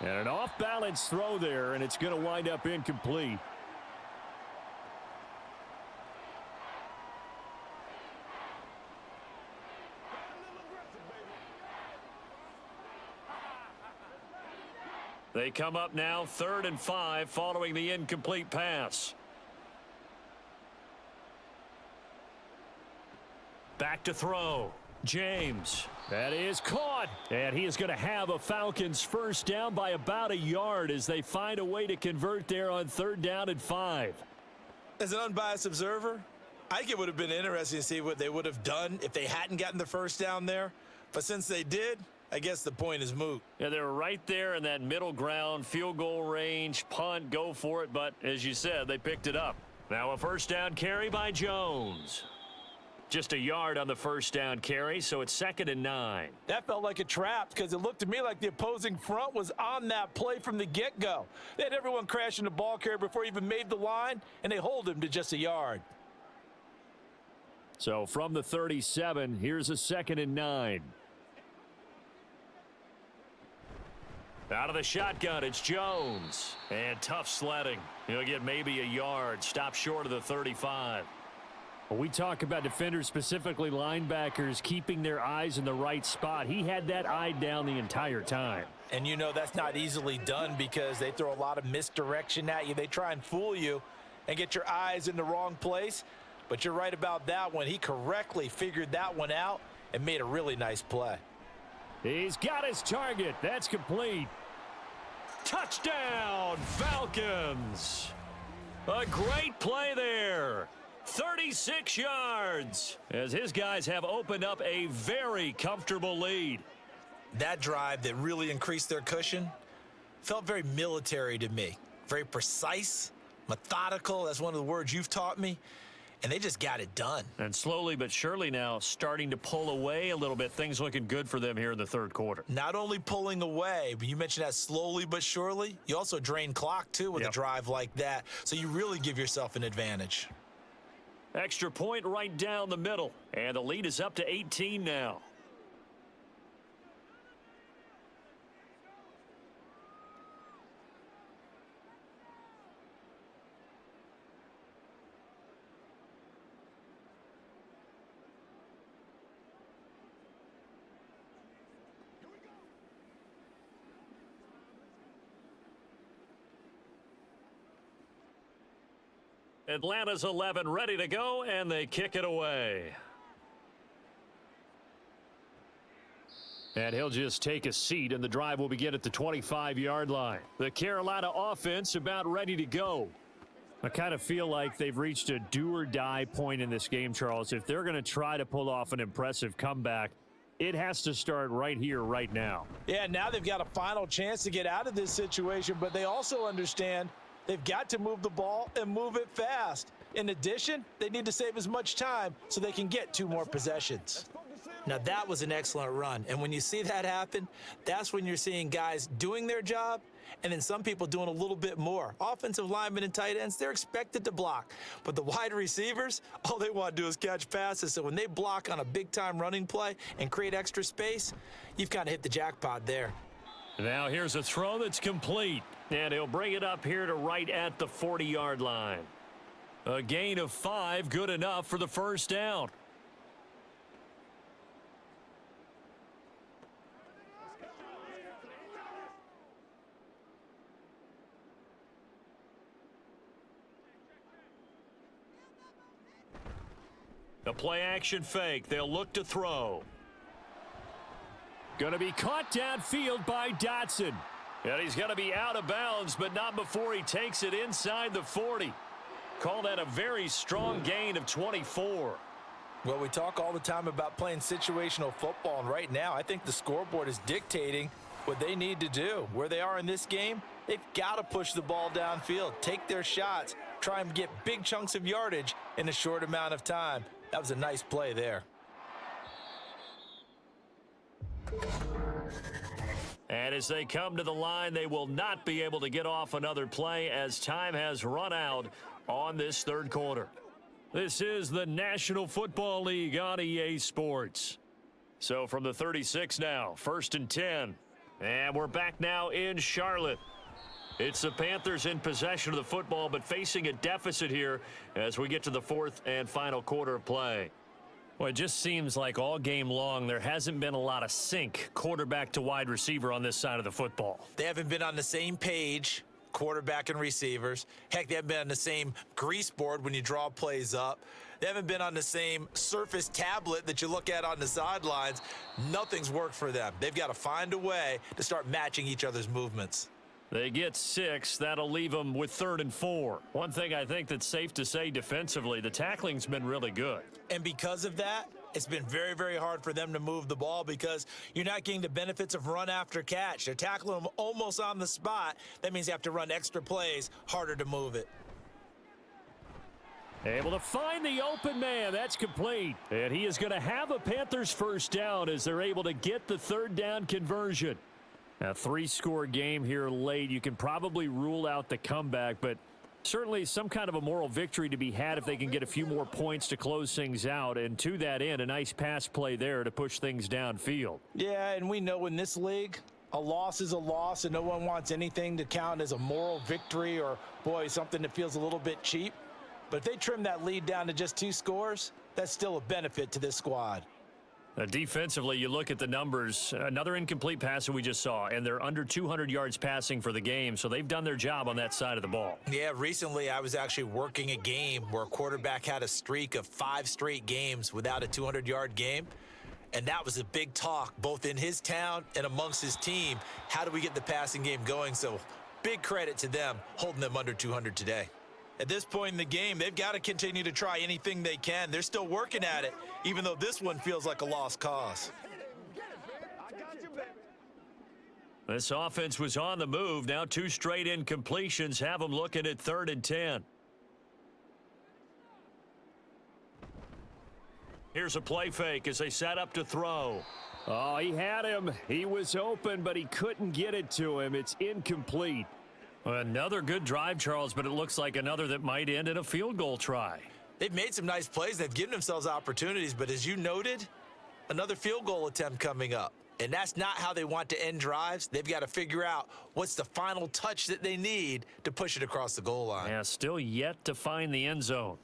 A: And an off-balance throw there, and it's going to wind up incomplete. They come up now 3rd and 5 following the incomplete pass. Back to throw. James. That is caught. And he is going to have a Falcons first down by about a yard as they find a way to convert there on 3rd down and 5.
B: As an unbiased observer, I think it would have been interesting to see what they would have done if they hadn't gotten the first down there. But since they did, I guess the point is moot.
A: Yeah, they were right there in that middle ground, field goal range, punt, go for it. But as you said, they picked it up. Now a first down carry by Jones. Just a yard on the first down carry, so it's 2nd and 9.
B: That felt like a trap because it looked to me like the opposing front was on that play from the get-go. They had everyone crashing the ball carrier before he even made the line, and they hold him to just a yard.
A: So from the 37, here's a 2nd and 9. Out of the shotgun, it's Jones. And tough sledding. He'll get maybe a yard. Stop short of the 35. We talk about defenders, specifically linebackers, keeping their eyes in the right spot. He had that eye down the entire time.
B: And you know that's not easily done because they throw a lot of misdirection at you. They try and fool you and get your eyes in the wrong place. But you're right about that one. He correctly figured that one out and made a really nice play.
A: He's got his target. That's complete. Touchdown, Falcons. A great play there. 36 yards as his guys have opened up a very comfortable lead.
B: That drive that really increased their cushion felt very military to me. Very precise, methodical. That's one of the words you've taught me. And they just got it done.
A: And slowly but surely now starting to pull away a little bit. Things looking good for them here in the 3rd quarter.
B: Not only pulling away, but you mentioned that slowly but surely. You also drain clock, too, with a drive like that. So you really give yourself an advantage.
A: Extra point right down the middle. And the lead is up to 18 now. Atlanta's 11 ready to go, and they kick it away. And he'll just take a seat, and the drive will begin at the 25-yard line. The Carolina offense about ready to go. I kind of feel like they've reached a do-or-die point in this game, Charles. If they're going to try to pull off an impressive comeback, it has to start right here, right now.
B: Yeah, now they've got a final chance to get out of this situation, but they also understand they've got to move the ball and move it fast. In addition, they need to save as much time so they can get 2 more possessions. Now, that was an excellent run. And when you see that happen, that's when you're seeing guys doing their job and then some people doing a little bit more. Offensive linemen and tight ends, they're expected to block. But the wide receivers, all they want to do is catch passes. So when they block on a big-time running play and create extra space, you've kind of hit the jackpot there.
A: Now here's a throw that's complete. And he'll bring it up here to right at the 40-yard line. A gain of 5, good enough for the first down. A play-action fake. They'll look to throw. Going to be caught downfield by Dotson. And he's going to be out of bounds, but not before he takes it inside the 40. Call that a very strong gain of 24.
B: Well, we talk all the time about playing situational football, and right now I think the scoreboard is dictating what they need to do. Where they are in this game, they've got to push the ball downfield, take their shots, try and get big chunks of yardage in a short amount of time. That was a nice play there.
A: And as they come to the line, they will not be able to get off another play as time has run out on this third quarter. This is the National Football League on EA Sports. So from the 36 now, 1st and 10. And we're back now in Charlotte. It's the Panthers in possession of the football, but facing a deficit here as we get to the fourth and final quarter of play. Well, it just seems like all game long there hasn't been a lot of sync quarterback to wide receiver on this side of the football.
B: They haven't been on the same page, quarterback and receivers. Heck, they haven't been on the same grease board when you draw plays up. They haven't been on the same Surface tablet that you look at on the sidelines. Nothing's worked for them. They've got to find a way to start matching each other's movements.
A: They get 6. That'll leave them with 3rd and 4. One thing I think that's safe to say defensively, the tackling's been really good.
B: And because of that, it's been very, very hard for them to move the ball because you're not getting the benefits of run after catch. They're tackling them almost on the spot. That means you have to run extra plays, harder to move it.
A: Able to find the open man. That's complete. And he is going to have a Panthers first down as they're able to get the 3rd down conversion. A 3-score game here late. You can probably rule out the comeback, but certainly some kind of a moral victory to be had if they can get a few more points to close things out. And to that end, a nice pass play there to push things downfield.
B: Yeah, and we know in this league, a loss is a loss, and no one wants anything to count as a moral victory or, boy, something that feels a little bit cheap. But if they trim that lead down to just 2 scores, that's still a benefit to this squad.
A: Defensively, you look at the numbers. Another incomplete pass that we just saw, and they're under 200 yards passing for the game, so they've done their job on that side of the ball.
B: Yeah, recently I was actually working a game where a quarterback had a streak of 5 straight games without a 200-yard game, and that was a big talk both in his town and amongst his team. How do we get the passing game going? So big credit to them holding them under 200 today. At this point in the game, they've got to continue to try anything they can. They're still working at it, even though this one feels like a lost cause.
A: This offense was on the move. Now 2 straight incompletions have them looking at 3rd and 10. Here's a play fake as they set up to throw. Oh, he had him. He was open, but he couldn't get it to him. It's incomplete. Another good drive, Charles, but it looks like another that might end in a field goal try.
B: They've made some nice plays. They've given themselves opportunities, but as you noted, another field goal attempt coming up. And that's not how they want to end drives. They've got to figure out what's the final touch that they need to push it across the goal line.
A: Yeah, still yet to find the end zone.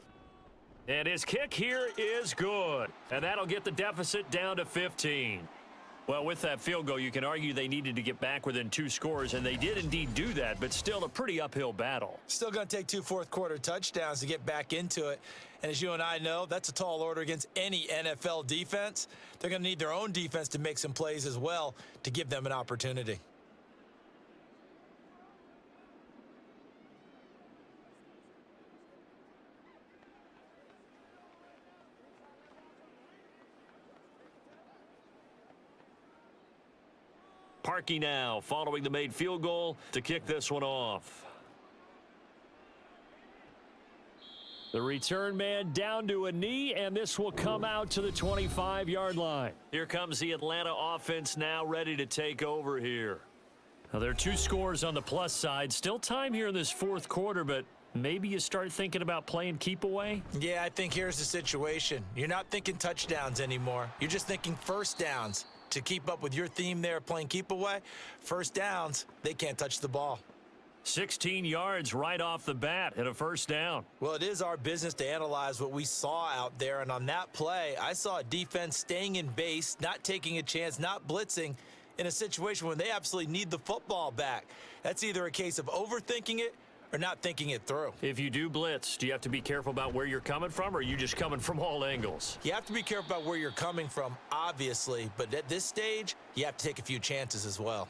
A: And his kick here is good. And that'll get the deficit down to 15. Well, with that field goal, you can argue they needed to get back within 2 scores, and they did indeed do that, but still a pretty uphill battle.
B: Still going to take 2 fourth-quarter touchdowns to get back into it. And as you and I know, that's a tall order against any NFL defense. They're going to need their own defense to make some plays as well to give them an opportunity.
A: Parkey now following the made field goal to kick this one off. The return man down to a knee, and this will come out to the 25-yard line. Here comes the Atlanta offense now ready to take over here. Now, there are 2 scores on the plus side. Still time here in this 4th quarter, but maybe you start thinking about playing keep away?
B: Yeah, I think here's the situation. You're not thinking touchdowns anymore. You're just thinking first downs. To keep up with your theme there, playing keep away, first downs, they can't touch the ball.
A: 16 yards right off the bat and a first down.
B: Well, it is our business to analyze what we saw out there, and on that play, I saw a defense staying in base, not taking a chance, not blitzing in a situation when they absolutely need the football back. That's either a case of overthinking it or not thinking it through.
A: If you do blitz, do you have to be careful about where you're coming from, or are you just coming from all angles?
B: You have to be careful about where you're coming from, obviously, but at this stage, you have to take a few chances as well.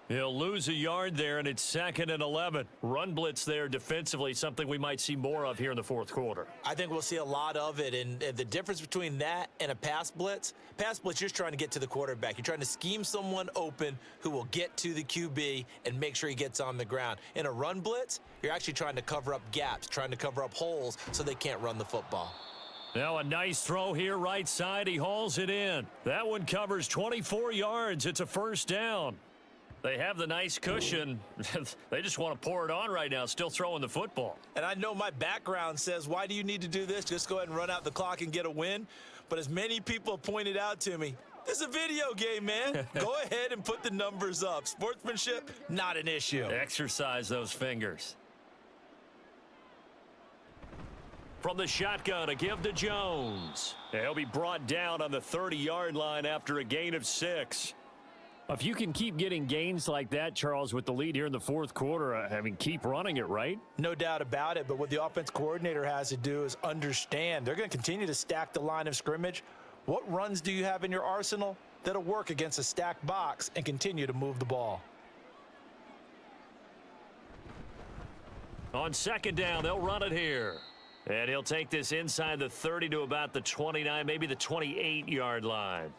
A: He'll lose a yard there, and it's 2nd and 11. Run blitz there defensively, something we might see more of here in the fourth quarter.
B: I think we'll see a lot of it, and the difference between that and a pass blitz, you're just trying to get to the quarterback. You're trying to scheme someone open who will get to the QB and make sure he gets on the ground. In a run blitz, you're actually trying to cover up gaps, trying to cover up holes so they can't run the football.
A: Now a nice throw here right side. He hauls it in. That one covers 24 yards. It's a first down. They have the nice cushion. They just want to pour it on right now, still throwing the football.
B: And I know my background says, why do you need to do this? Just go ahead and run out the clock and get a win. But as many people have pointed out to me, this is a video game, man. Go ahead and put the numbers up. Sportsmanship, not an issue.
A: Exercise those fingers. From the shotgun, a give to Jones. He'll be brought down on the 30-yard line after a gain of 6. If you can keep getting gains like that, Charles, with the lead here in the fourth quarter, keep running it, right?
B: No doubt about it, but what the offense coordinator has to do is understand. They're going to continue to stack the line of scrimmage. What runs do you have in your arsenal that'll work against a stacked box and continue to move the ball?
A: On 2nd down, they'll run it here. And he'll take this inside the 30 to about the 29, maybe the 28-yard line.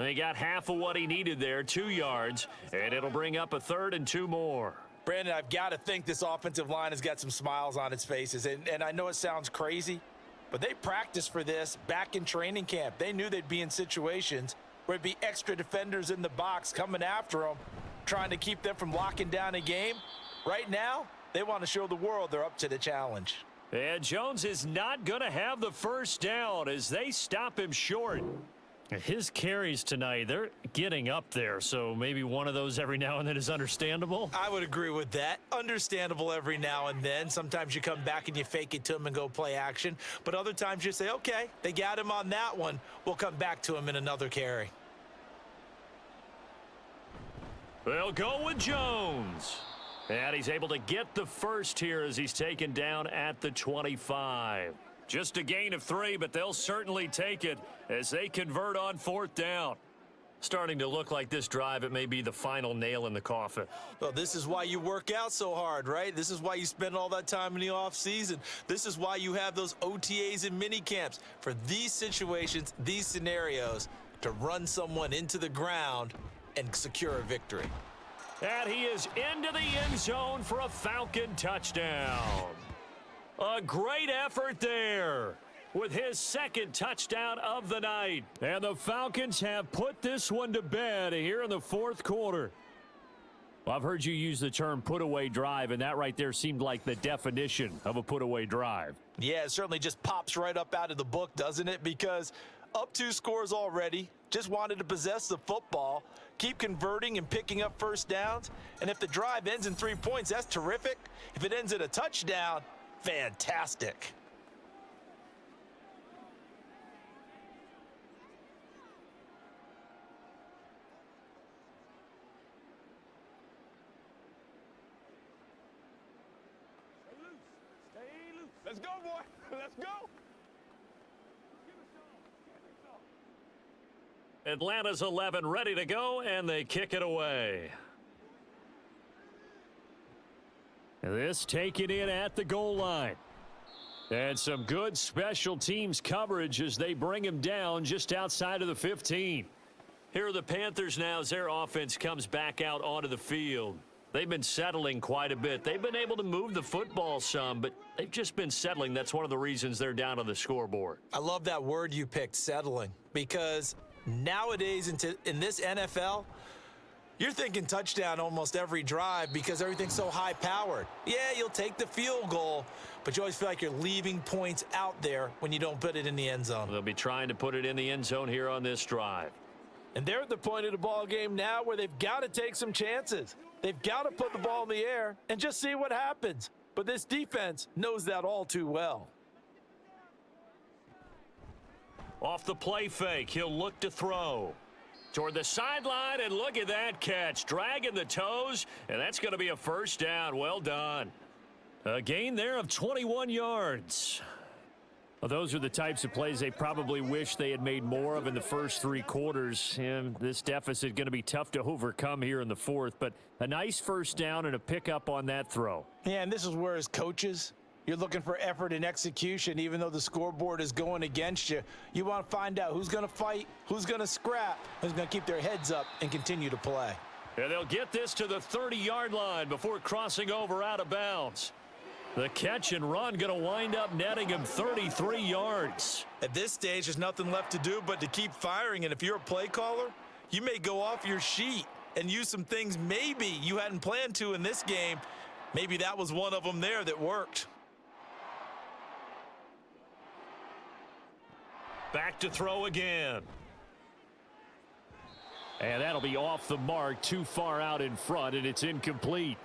A: He got half of what he needed there, 2 yards, and it'll bring up a 3rd and 2 more.
B: Brandon, I've got to think this offensive line has got some smiles on its faces, and I know it sounds crazy, but they practiced for this back in training camp. They knew they'd be in situations where it'd be extra defenders in the box coming after them, trying to keep them from locking down a game. Right now, they want to show the world they're up to the challenge.
A: And Jones is not going to have the first down as they stop him short. His carries tonight, they're getting up there, so maybe one of those every now and then is understandable.
B: I would agree with that. Understandable every now and then. Sometimes you come back and you fake it to him and go play action. But other times you say, okay, they got him on that one. We'll come back to him in another carry.
A: They'll go with Jones. And he's able to get the first here as he's taken down at the 25. Just a gain of 3, but they'll certainly take it as they convert on 4th down. Starting to look like this drive, it may be the final nail in the coffin.
B: Well, this is why you work out so hard, right? This is why you spend all that time in the offseason. This is why you have those OTAs and mini camps for these situations, these scenarios, to run someone into the ground and secure a victory.
A: And he is into the end zone for a Falcon touchdown. A great effort there with his 2nd touchdown of the night. And the Falcons have put this one to bed here in the 4th quarter. Well, I've heard you use the term put-away drive, and that right there seemed like the definition of a put-away drive.
B: Yeah, it certainly just pops right up out of the book, doesn't it? Because up 2 scores already, just wanted to possess the football, keep converting and picking up first downs. And if the drive ends in 3 points, that's terrific. If it ends in a touchdown, fantastic.
C: Stay loose. Let's go, boy. Let's go.
A: Atlanta's 11 ready to go, and they kick it away. This taken in at the goal line. And some good special teams coverage as they bring him down just outside of the 15. Here are the Panthers now as their offense comes back out onto the field. They've been settling quite a bit. They've been able to move the football some, but they've just been settling. That's one of the reasons they're down on the scoreboard.
B: I love that word you picked, settling, because nowadays in this NFL, you're thinking touchdown almost every drive because everything's so high-powered. Yeah, you'll take the field goal, but you always feel like you're leaving points out there when you don't put it in the end zone.
A: They'll be trying to put it in the end zone here on this drive.
B: And they're at the point of the ball game now where they've got to take some chances. They've got to put the ball in the air and just see what happens. But this defense knows that all too well.
A: Off the play fake, he'll look to throw. Toward the sideline, and look at that catch. Dragging the toes, and that's going to be a first down. Well done. A gain there of 21 yards. Well, those are the types of plays they probably wish they had made more of in the first three quarters. And this deficit going to be tough to overcome here in the fourth. But a nice first down and a pickup on that throw.
B: Yeah, and this is where as coaches, you're looking for effort and execution. Even though the scoreboard is going against you, you want to find out who's going to fight, who's going to scrap, who's going to keep their heads up and continue to play.
A: And they'll get this to the 30-yard line before crossing over out of bounds. The catch and run going to wind up netting him 33 yards.
B: At this stage, there's nothing left to do but to keep firing. And if you're a play caller, you may go off your sheet and use some things maybe you hadn't planned to in this game. Maybe that was one of them there that worked.
A: Back to throw again. And that'll be off the mark, too far out in front, and it's incomplete.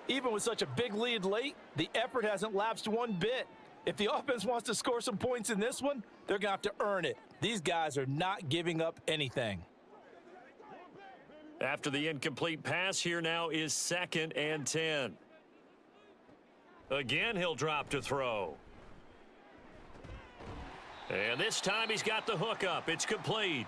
B: Even with such a big lead late, the effort hasn't lapsed one bit. If the offense wants to score some points in this one, they're going to have to earn it. These guys are not giving up anything.
A: After the incomplete pass, here now is 2nd and 10. Again, he'll drop to throw. And this time he's got the hook up. It's complete.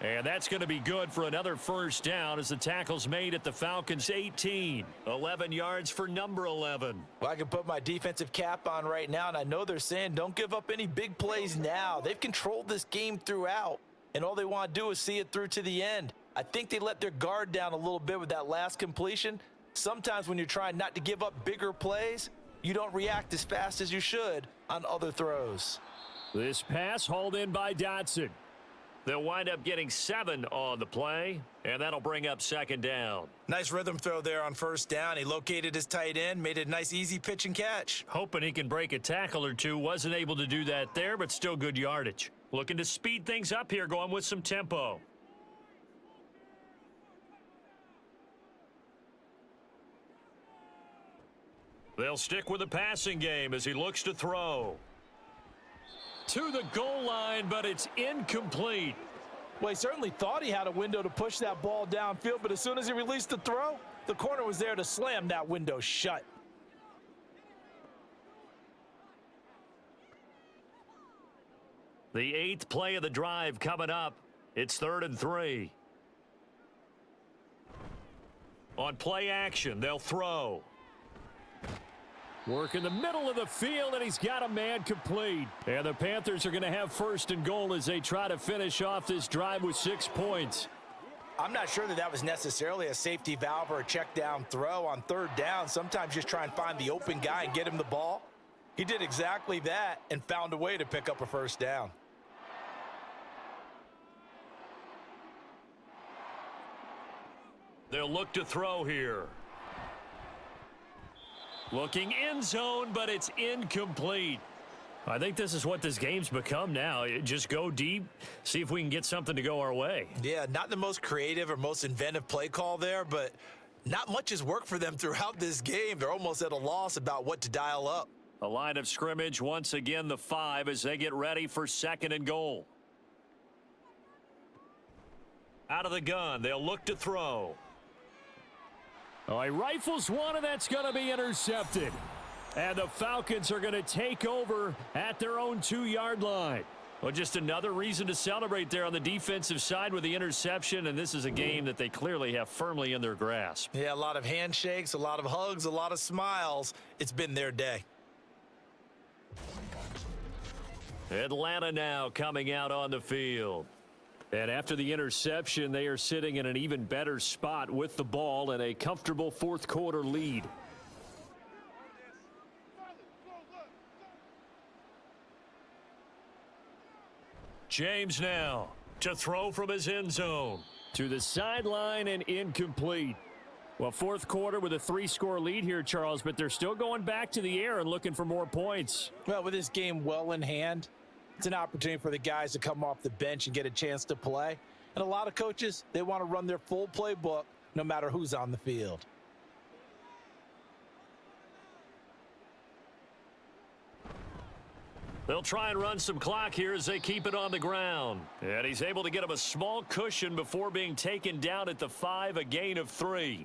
A: And that's going to be good for another first down as the tackle's made at the Falcons' 18. 11 yards for number 11.
B: Well, I can put my defensive cap on right now, and I know they're saying don't give up any big plays now. They've controlled this game throughout, and all they want to do is see it through to the end. I think they let their guard down a little bit with that last completion. Sometimes when you're trying not to give up bigger plays, you don't react as fast as you should on other throws.
A: This pass hauled in by Dotson. They'll wind up getting 7 on the play, and that'll bring up 2nd down.
B: Nice rhythm throw there on first down. He located his tight end, made a nice easy pitch and catch.
A: Hoping he can break a tackle or two. Wasn't able to do that there, but still good yardage. Looking to speed things up here, going with some tempo. They'll stick with the passing game as he looks to throw. To the goal line, but it's incomplete.
B: Well, he certainly thought he had a window to push that ball downfield, but as soon as he released the throw, the corner was there to slam that window shut.
A: The 8th play of the drive coming up. It's 3rd and 3. On play action, they'll throw. Work in the middle of the field, and he's got a man complete. And the Panthers are going to have 1st and goal as they try to finish off this drive with 6 points.
B: I'm not sure that was necessarily a safety valve or a check down throw on 3rd down. Sometimes just try and find the open guy and get him the ball. He did exactly that and found a way to pick up a 1st down.
A: They'll look to throw here. Looking end zone, but it's incomplete. I think this is what this game's become now. Just go deep, see if we can get something to go our way.
B: Yeah, not the most creative or most inventive play call there, but not much has worked for them throughout this game. They're almost at a loss about what to dial up.
A: A line of scrimmage, once again the 5 as they get ready for 2nd and goal. Out of the gun, they'll look to throw. Oh, he rifles one, and that's going to be intercepted. And the Falcons are going to take over at their own 2-yard line. Well, just another reason to celebrate there on the defensive side with the interception, and this is a game that they clearly have firmly in their grasp.
B: Yeah, a lot of handshakes, a lot of hugs, a lot of smiles. It's been their day.
A: Atlanta now coming out on the field. And after the interception, they are sitting in an even better spot with the ball and a comfortable 4th quarter lead. James now to throw from his end zone. To the sideline and incomplete. Well, 4th quarter with a 3-score lead here, Charles, but they're still going back to the air and looking for more points.
B: Well, with this game well in hand, it's an opportunity for the guys to come off the bench and get a chance to play. And a lot of coaches, they want to run their full playbook no matter who's on the field.
A: They'll try and run some clock here as they keep it on the ground. And he's able to get him a small cushion before being taken down at the 5, a gain of 3.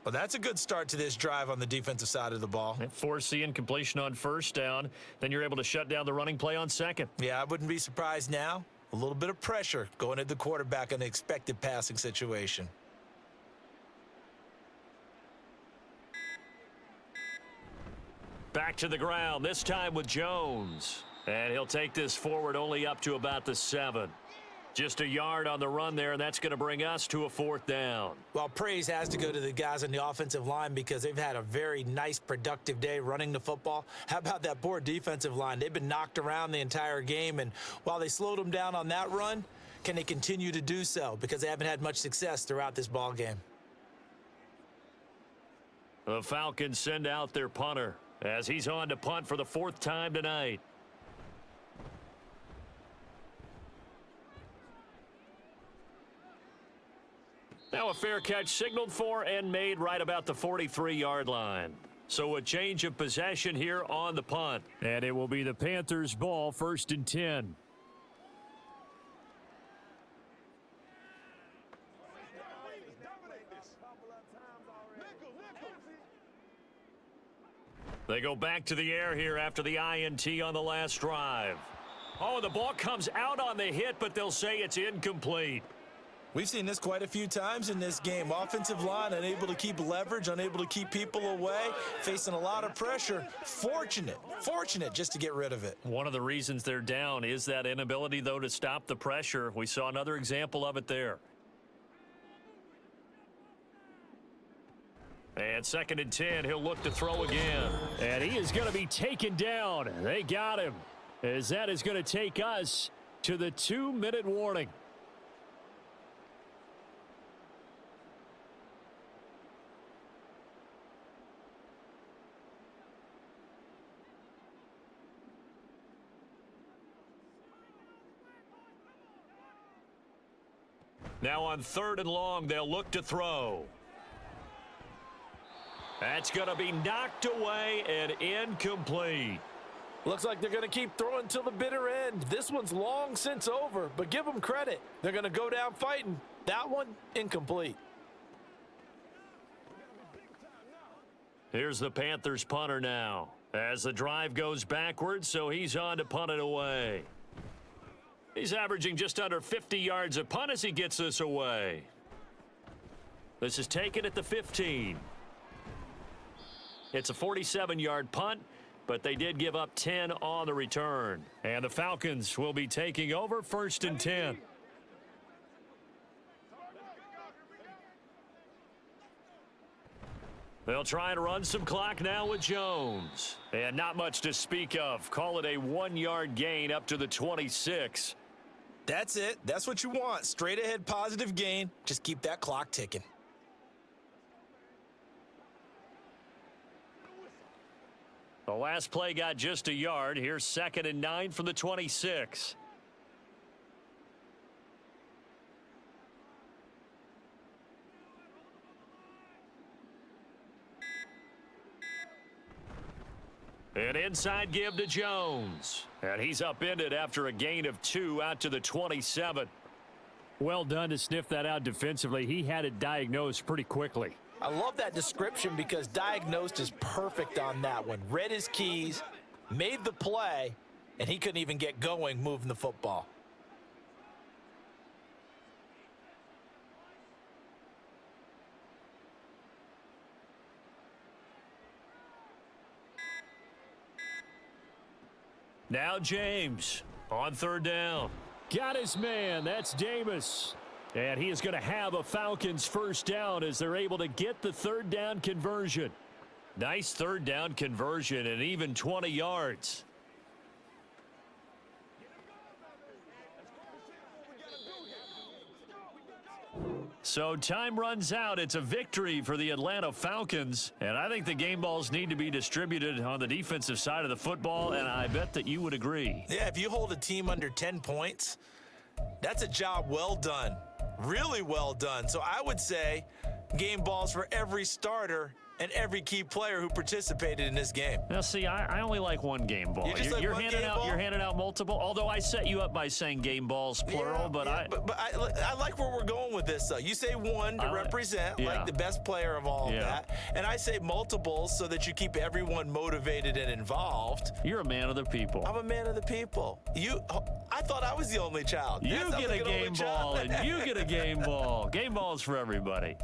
B: Well, that's a good start to this drive on the defensive side of the ball.
A: Force the incompletion on first down. Then you're able to shut down the running play on second.
B: Yeah, I wouldn't be surprised now. A little bit of pressure going at the quarterback in an expected passing situation.
A: Back to the ground, this time with Jones. And he'll take this forward only up to about the 7. Just a yard on the run there, and that's going to bring us to a 4th down.
B: Well, praise has to go to the guys on the offensive line because they've had a very nice, productive day running the football. How about that poor defensive line? They've been knocked around the entire game, and while they slowed them down on that run, can they continue to do so? Because they haven't had much success throughout this ball game.
A: The Falcons send out their punter as he's on to punt for the 4th time tonight. Now a fair catch signaled for and made right about the 43-yard line. So a change of possession here on the punt. And it will be the Panthers' ball, 1st and 10. They go back to the air here after the INT on the last drive. Oh, the ball comes out on the hit, but they'll say it's incomplete.
B: We've seen this quite a few times in this game. Offensive line unable to keep leverage, unable to keep people away, facing a lot of pressure. Fortunate just to get rid of it.
A: One of the reasons they're down is that inability, though, to stop the pressure. We saw another example of it there. And 2nd and 10, he'll look to throw again. And he is going to be taken down. They got him, as that is going to take us to the 2-minute warning. Now on 3rd and long, they'll look to throw. That's going to be knocked away and incomplete.
B: Looks like they're going to keep throwing till the bitter end. This one's long since over, but give them credit. They're going to go down fighting. That one, incomplete.
A: Here's the Panthers punter now, as the drive goes backwards, so he's on to punt it away. He's averaging just under 50 yards a punt as he gets this away. This is taken at the 15. It's a 47-yard punt, but they did give up 10 on the return. And the Falcons will be taking over 1st and 10. They'll try and run some clock now with Jones. And not much to speak of. Call it a 1-yard gain up to the 26.
B: That's it. That's what you want. Straight ahead positive gain. Just keep that clock ticking.
A: The last play got just a yard. Here's 2nd and 9 from the 26. An inside give to Jones. And he's upended after a gain of 2 out to the 27. Well done to sniff that out defensively. He had it diagnosed pretty quickly.
B: I love that description because diagnosed is perfect on that one. Read his keys, made the play, and he couldn't even get going moving the football.
A: Now James on 3rd down. Got his man. That's Davis. And he is going to have a Falcons 1st down as they're able to get the 3rd down conversion. Nice 3rd down conversion and even 20 yards. So time runs out. It's a victory for the Atlanta Falcons. And I think the game balls need to be distributed on the defensive side of the football, and I bet that you would agree.
B: Yeah, if you hold a team under 10 points, that's a job well done. Really well done. So I would say game balls for every starter and every key player who participated in this game.
A: Now, see, I only like one game ball.
B: You just like
A: you're
B: one
A: handing
B: game
A: out.
B: ball?
A: You're handing out multiple. Although I set you up by saying game balls plural, but I
B: like where we're going with this, though. You say one to represent, like the best player of all of that, and I say multiples so that you keep everyone motivated and involved.
A: You're a man of the people.
B: I'm a man of the people. I thought I was the only child.
A: You get a game ball, and you get a game ball. Game balls for everybody.